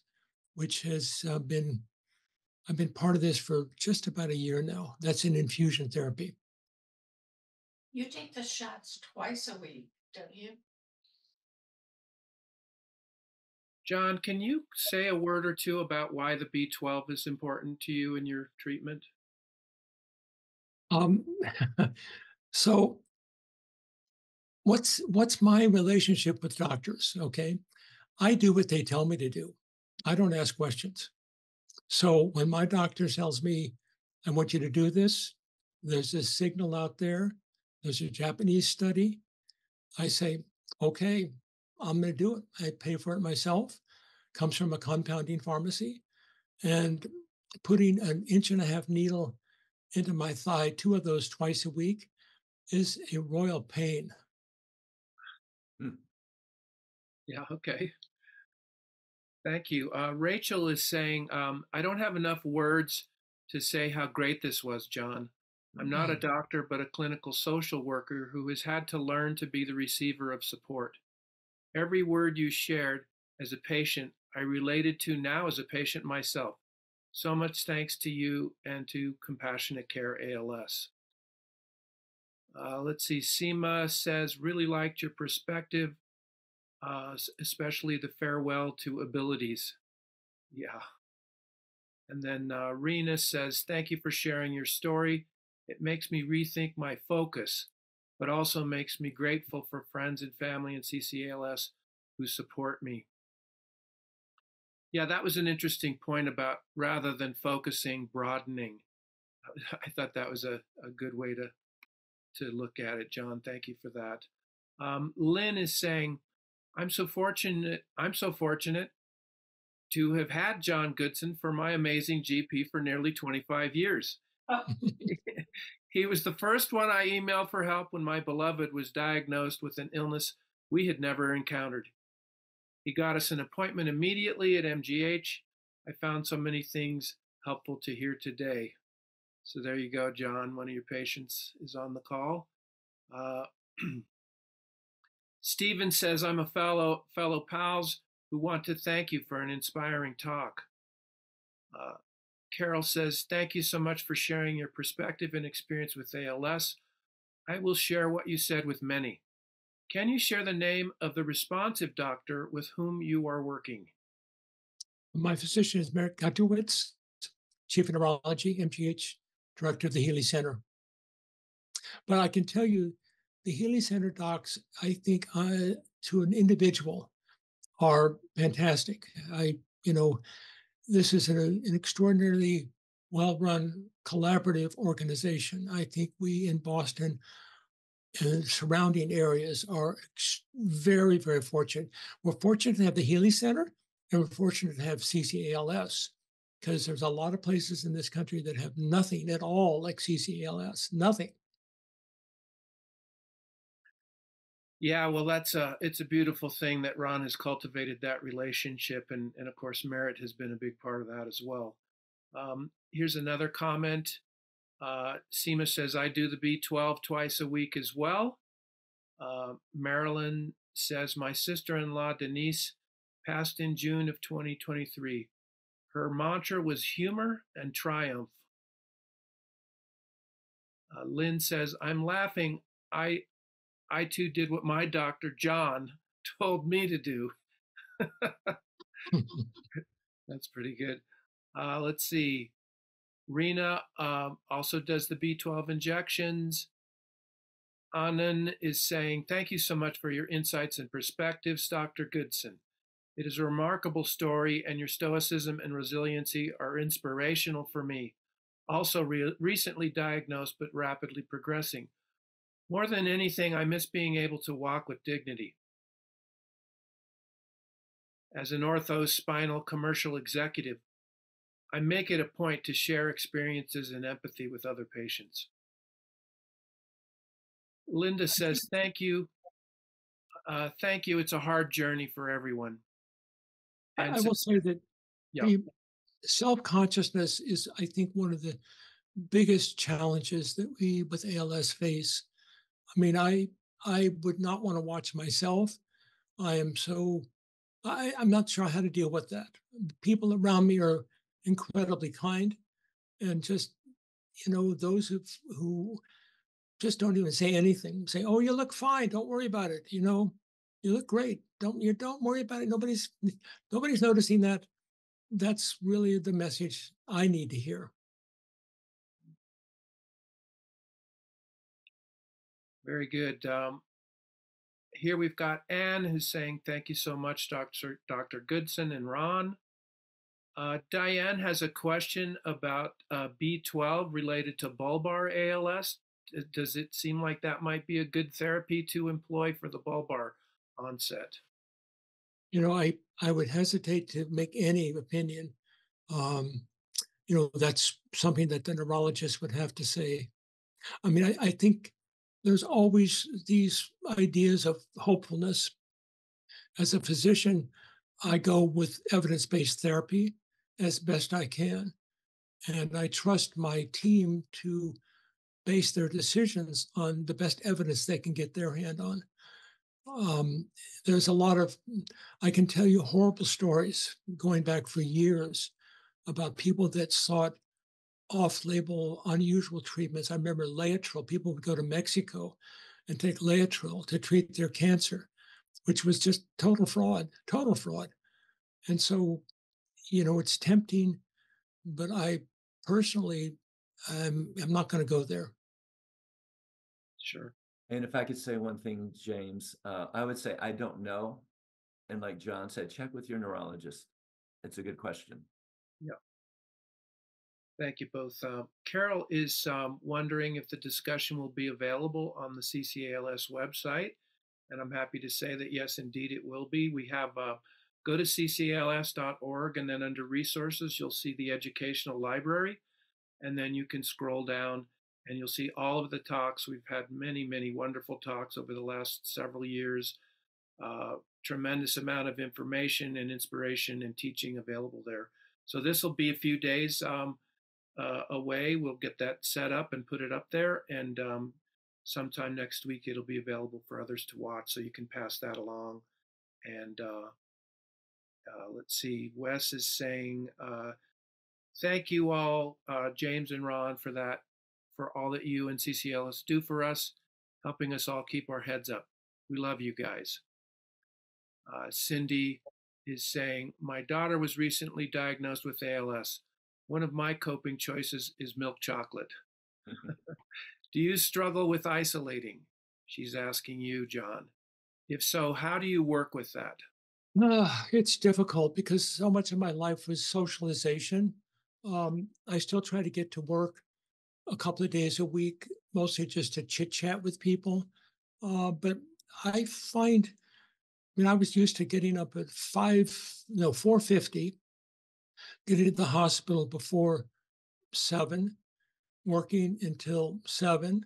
which has I've been part of this for just about a year now. That's in infusion therapy. You take the shots twice a week, don't you? John, can you say a word or two about why the B12 is important to you in your treatment? Um, so what's my relationship with doctors? Okay. I do what they tell me to do. I don't ask questions. So when my doctor tells me, I want you to do this, there's this signal out there, there's a Japanese study, I say, okay, I'm going to do it. I pay for it myself. Comes from a compounding pharmacy. And putting an 1.5-inch needle into my thigh, 2 of those twice a week, is a royal pain. Yeah, okay. Thank you. Rachel is saying, I don't have enough words to say how great this was, John. I'm not a doctor, but a clinical social worker who has had to learn to be the receiver of support. Every word you shared as a patient, I related to now as a patient myself. So much thanks to you and to Compassionate Care ALS. Let's see, Seema says, really liked your perspective, especially the farewell to abilities. Yeah. And then Rena says, thank you for sharing your story. It makes me rethink my focus, but also makes me grateful for friends and family in CCALS who support me. Yeah, that was an interesting point about rather than focusing, broadening. I thought that was a good way to look at it, John. Thank you for that. Lynn is saying, I'm so fortunate to have had John Goodson for my amazing GP for nearly 25 years. Oh. He was the first one I emailed for help when my beloved was diagnosed with an illness we had never encountered. He got us an appointment immediately at MGH. I found so many things helpful to hear today. So there you go, John. One of your patients is on the call. Stephen says, I'm a fellow pals who want to thank you for an inspiring talk. Carol says, thank you so much for sharing your perspective and experience with ALS. I will share what you said with many. Can you share the name of the responsive doctor with whom you are working? My physician is Merritt Gutowitz, Chief of Neurology, MGH, Director of the Healy Center. But I can tell you, the Healy Center docs, I think to an individual, are fantastic. This is an extraordinarily well-run collaborative organization. I think we in Boston and surrounding areas are very, very fortunate. We're fortunate to have the Healy Center, and we're fortunate to have CCALS, because there's a lot of places in this country that have nothing at all like CCALS, nothing. Yeah, well, it's a beautiful thing that Ron has cultivated that relationship, and of course, Merritt has been a big part of that as well. Here's another comment. Seema says, I do the B12 twice a week as well. Marilyn says, my sister-in-law Denise passed in June of 2023. Her mantra was humor and triumph. Lynn says, I'm laughing. I I too did what my doctor John told me to do. That's pretty good. Let's see. Rena also does the B12 injections. Anand is saying, thank you so much for your insights and perspectives, Dr. Goodson. It is a remarkable story, and your stoicism and resiliency are inspirational for me. Also, recently diagnosed but rapidly progressing. More than anything, I miss being able to walk with dignity. As an ortho-spinal commercial executive, I make it a point to share experiences and empathy with other patients. Linda says, thank you. Thank you. It's a hard journey for everyone. And I will say that yeah, the self-consciousness is, I think, one of the biggest challenges that we with ALS face. I mean, I would not want to watch myself. I am so I'm not sure how to deal with that. People around me are incredibly kind, and just those who just don't even say anything. Say, "Oh, you look fine. Don't worry about it. You look great. Don't worry about it. Nobody's noticing that." That's really the message I need to hear. very good. Here we've got Anne who's saying, thank you so much, Dr. Goodson and Ron. Diane has a question about B12 related to bulbar ALS. Does it seem like that might be a good therapy to employ for the bulbar onset? I would hesitate to make any opinion. Um, that's something that the neurologist would have to say. I mean, I think there's always these ideas of hopefulness. As a physician, I go with evidence-based therapy as best I can. And I trust my team to base their decisions on the best evidence they can get their hand on. Um, there's a lot of, I can tell you horrible stories going back for years about people that sought off-label, unusual treatments. I remember Laetrile. People would go to Mexico and take Laetrile to treat their cancer, which was just total fraud, total fraud. And so, it's tempting, but I personally, I'm not going to go there. Sure. And if I could say one thing, James, I would say I don't know. And like John said, check with your neurologist. It's a good question. Yeah. Thank you both. Carol is wondering if the discussion will be available on the CCALS website. And I'm happy to say that, yes, indeed, it will be. We have go to ccals.org, and then under resources, you'll see the educational library. And then you can scroll down and you'll see all of the talks. We've had many, many wonderful talks over the last several years. Tremendous amount of information and inspiration and teaching available there. So this will be a few days away. We'll get that set up and put it up there. And sometime next week, it'll be available for others to watch. So you can pass that along. And let's see, Wes is saying, thank you all, James and Ron, for all that you and CCLS do for us, helping us all keep our heads up. We love you guys. Cindy is saying, my daughter was recently diagnosed with ALS. One of my coping choices is milk chocolate. Do you struggle with isolating? She's asking you, John. If so, how do you work with that? It's difficult because so much of my life was socialization. I still try to get to work a couple of days a week, mostly just to chit chat with people. But I find, I was used to getting up at 4:50, getting to the hospital before 7, working until 7,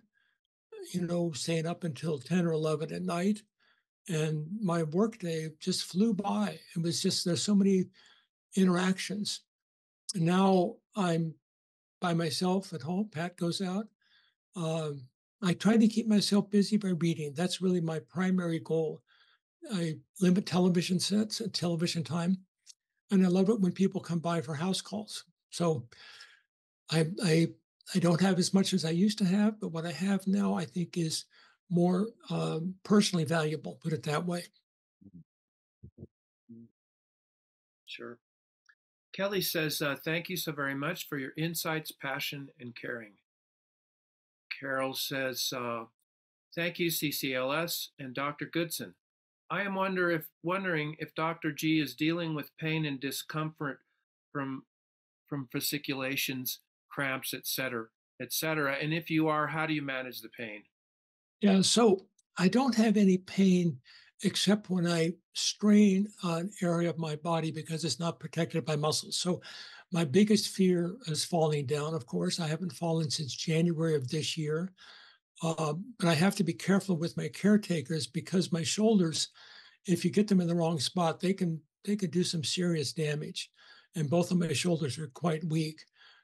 staying up until 10 or 11 at night. and my workday just flew by. It was just there's so many interactions. And now I'm by myself at home. Pat goes out. Um, I try to keep myself busy by reading. That's really my primary goal. I limit television sets and television time, and I love it when people come by for house calls. So I I I don't have as much as I used to have, but what I have now I think is more personally valuable. Put it that way. Mm, sure. Kelly says, thank you so very much for your insights, passion, and caring. Carol says, thank you, CCLS and Dr. Goodson. I am wondering if Dr. G is dealing with pain and discomfort from fasciculations, cramps, etc. And if you are, how do you manage the pain? Yeah, so I don't have any pain except when I strain an area of my body because it's not protected by muscles. So my biggest fear is falling down. Of course, I haven't fallen since January of this year. But I have to be careful with my caretakers because my shoulders, if you get them in the wrong spot, they can do some serious damage. And both of my shoulders are quite weak.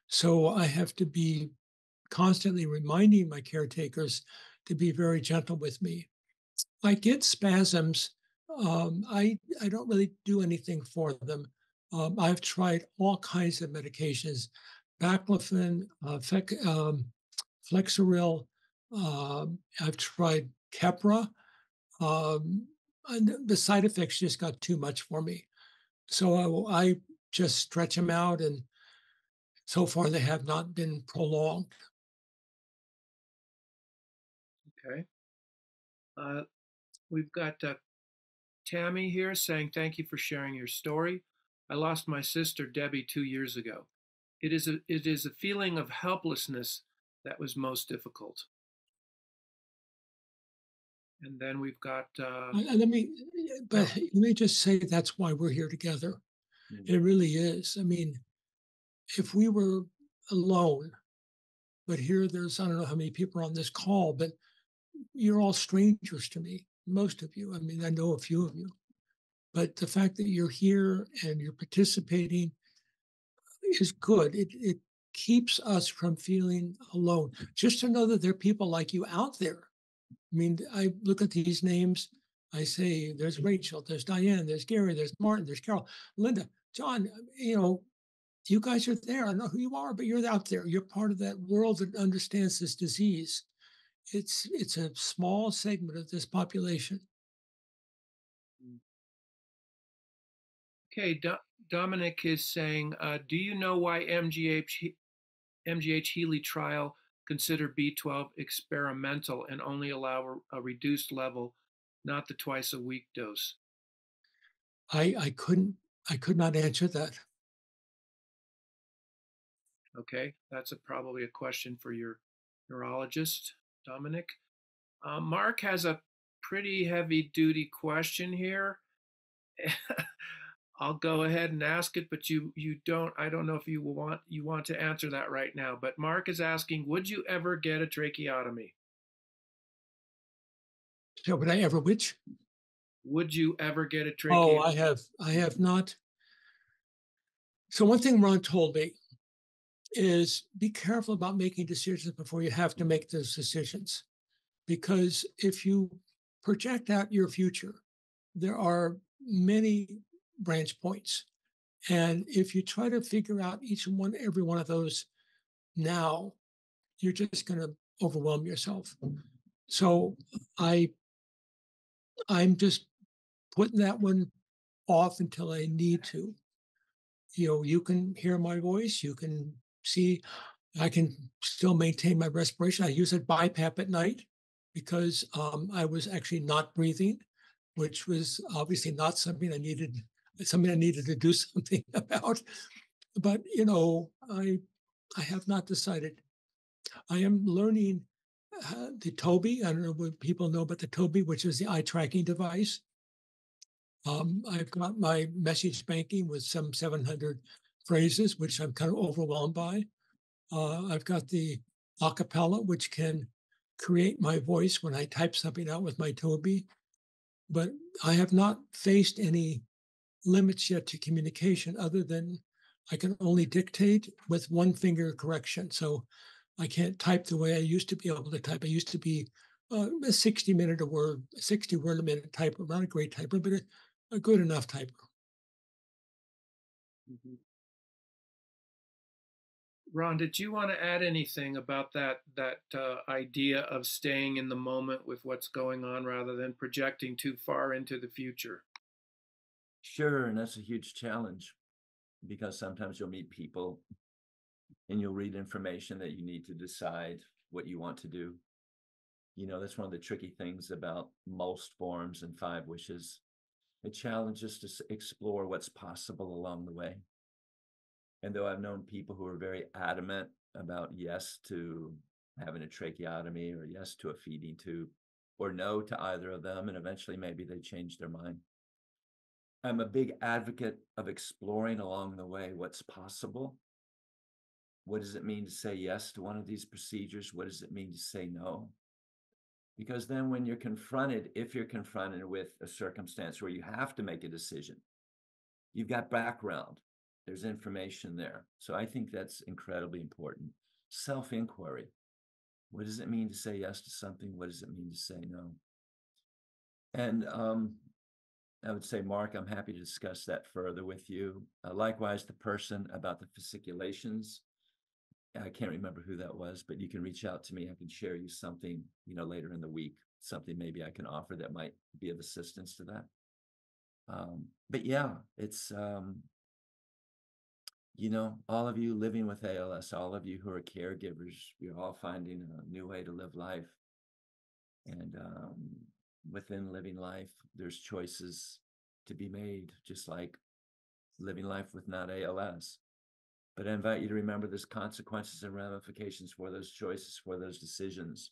So I have to be constantly reminding my caretakers to be very gentle with me. I get spasms. I don't really do anything for them. I've tried all kinds of medications, baclofen, Flexeril. I've tried Keppra, um, and the side effects just got too much for me. So I just stretch them out, and so far they have not been prolonged. Okay. Uh, we've got Tammy here saying, thank you for sharing your story. I lost my sister Debbie 2 years ago. It is a feeling of helplessness that was most difficult. And then we've got But let me just say that's why we're here together. Mm. It really is. I mean, if we were alone, but here there's I don't know how many people are on this call, but you're all strangers to me, most of you. I mean, I know a few of you, but the fact that you're here and you're participating is good. It keeps us from feeling alone. Just to know that there are people like you out there. I mean, I look at these names. I say, there's Rachel, there's Diane, there's Gary, there's Martin, there's Carol, Linda, John. You guys are there. I don't know who you are, but you're out there. You're part of that world that understands this disease. It's a small segment of this population. okay. Dominic is saying, do you know why MGH Healy trial consider B12 experimental and only allow a reduced level, not the twice a week dose? I could not answer that. Okay, that's probably a question for your neurologist, Dominic. Mark has a pretty heavy duty question here. I'll go ahead and ask it, but you don't. I don't know if you want to answer that right now. But Mark is asking, would you ever get a tracheotomy? So would I ever which? Would you ever get a Oh, tracheotomy? I have not. So one thing Ron told me is be careful about making decisions before you have to make those decisions. Because if you project out your future, there are many branch points. And if you try to figure out every one of those now, you're just going to overwhelm yourself. So I, I'm just putting that one off until I need to. You can hear my voice. You can see I can still maintain my respiration. I use a BiPAP at night because I was actually not breathing, which was obviously not something I needed to do something about. But I have not decided. I am learning the Toby. I don't know what people know about the Toby, which is the eye tracking device. I've got my message banking with some 700 phrases, which I'm kind of overwhelmed by. I've got the acapella, which can create my voice when I type something out with my Toby. but I have not faced any limits yet to communication other than I can only dictate with one finger correction. So I can't type the way I used to be able to type. I used to be a 60-minute a word, 60 word a minute typer, not a great typer, but a good enough typer. Mhm. Ron, did you want to add anything about that idea of staying in the moment with what's going on rather than projecting too far into the future? Sure, and that's a huge challenge because sometimes you'll meet people and you'll read information that you need to decide what you want to do. That's one of the tricky things about most forms and five wishes. It challenges to explore what's possible along the way. And though I've known people who are very adamant about yes to having a tracheotomy or yes to a feeding tube or no to either of them, and eventually maybe they change their mind. I'm a big advocate of exploring along the way what's possible. What does it mean to say yes to one of these procedures? What does it mean to say no? Because then when you're confronted, if you're confronted with a circumstance where you have to make a decision, you've got background, there's information there. So I think that's incredibly important. Self-inquiry. What does it mean to say yes to something? What does it mean to say no? And I would say, Mark, I'm happy to discuss that further with you. Likewise, the person about the fasciculations, I can't remember who that was, but you can reach out to me. I can share you something, later in the week, something maybe I can offer that might be of assistance to that. But yeah, it's, all of you living with ALS, all of you who are caregivers, you're all finding a new way to live life. And within living life, there's choices to be made, just like living life with not ALS. But I invite you to remember there's consequences and ramifications for those choices, for those decisions,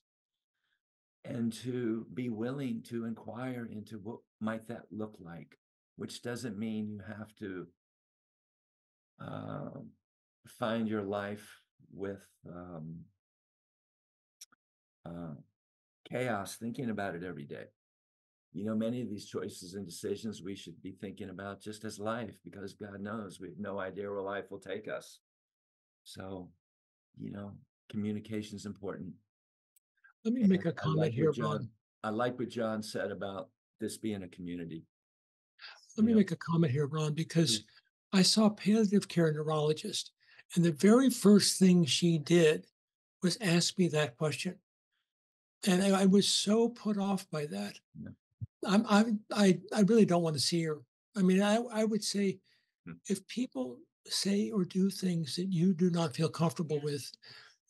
and to be willing to inquire into what might that look like, which doesn't mean you have to find your life with chaos, thinking about it every day. Many of these choices and decisions we should be thinking about just as life, because God knows we have no idea where life will take us. So, communication is important. Let me And make a comment here, Ron. I like what John said about this being a community. Let You me know, make a comment here, Ron, because Please. I saw a palliative care neurologist, and the very first thing she did was ask me that question. And I was so put off by that. Yeah. I really don't want to see her. I mean, I would say Hmm. if people say or do things that you do not feel comfortable with,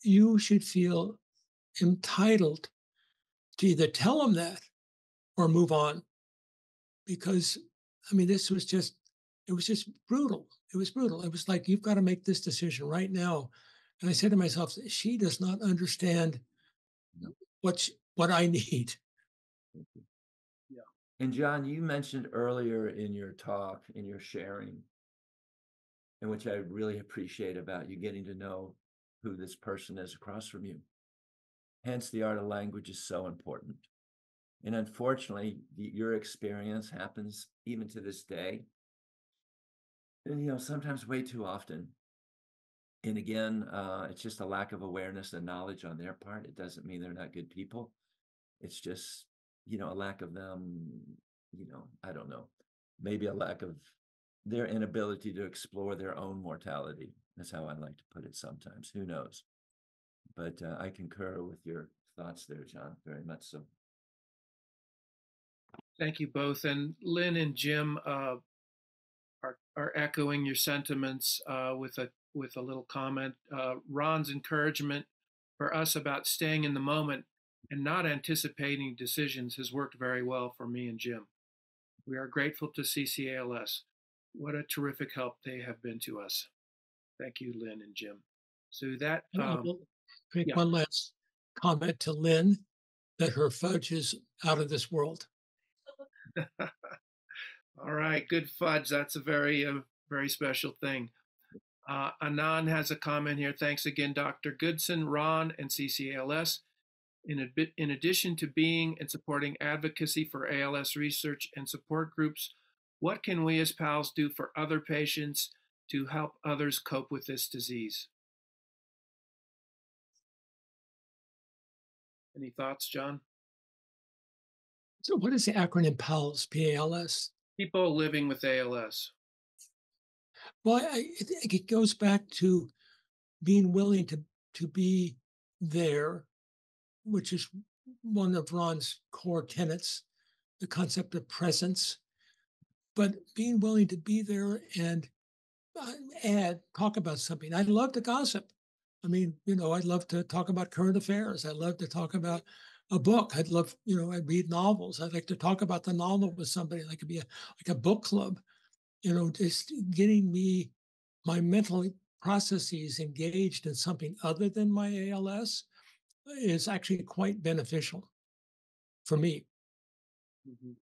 you should feel entitled to either tell them that or move on. Because I mean, it was just brutal. It was brutal. It was like, you've got to make this decision right now. And I said to myself, she does not understand No. what I need. Yeah. And John, you mentioned earlier in your talk, in your sharing, and which I really appreciate about you getting to know who this person is across from you. Hence, the art of language is so important. And unfortunately, your experience happens even to this day. And, sometimes way too often. And again, it's just a lack of awareness and knowledge on their part. It doesn't mean they're not good people. It's just, a lack of them, I don't know, maybe a lack of their inability to explore their own mortality. That's how I like to put it sometimes. Who knows? But I concur with your thoughts there, John, very much so. Thank you both. And Lynn and Jim are echoing your sentiments with a little comment. Ron's encouragement for us about staying in the moment and not anticipating decisions has worked very well for me and Jim. We are grateful to CCALS. What a terrific help they have been to us. Thank you, Lynn and Jim. So that, And I will make yeah. one last comment to Lynn that her fudge is out of this world. All right, good fudge. That's a very special thing. Anand has a comment here. Thanks again, Dr. Goodson, Ron, and CCALS. In addition to being and supporting advocacy for ALS research and support groups, what can we as PALS do for other patients to help others cope with this disease? Any thoughts, John? So what is the acronym PALS, P-A-L-S? People living with ALS. Well, I think it goes back to being willing to be there, which is one of Ron's core tenets, the concept of presence, but being willing to be there and talk about something. I love to gossip. I mean, I'd love to talk about current affairs. I'd love to talk about a book. I'd love, I read novels. I'd like to talk about the novel with somebody. Like it be like a book club, just getting my mental processes engaged in something other than my ALS is actually quite beneficial for me. Mhm.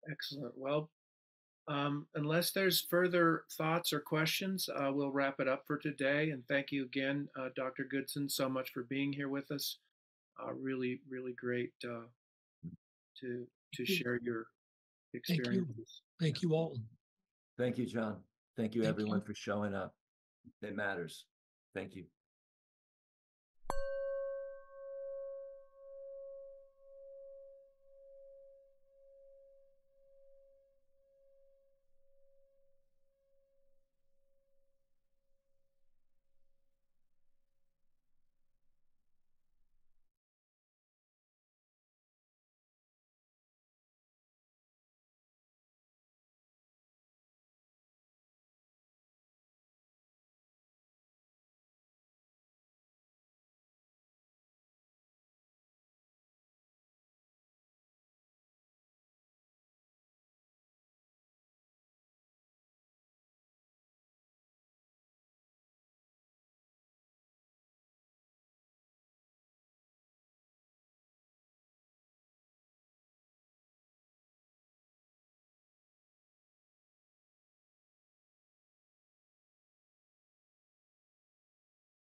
Excellent. Well, unless there's further thoughts or questions, we'll wrap it up for today. And thank you again, Dr. Goodson, so much for being here with us. Really, really great to share your Thank you. experiences. Thank you all. Thank you, John. Thank you, Thank everyone, you. for showing up. It matters. Thank you.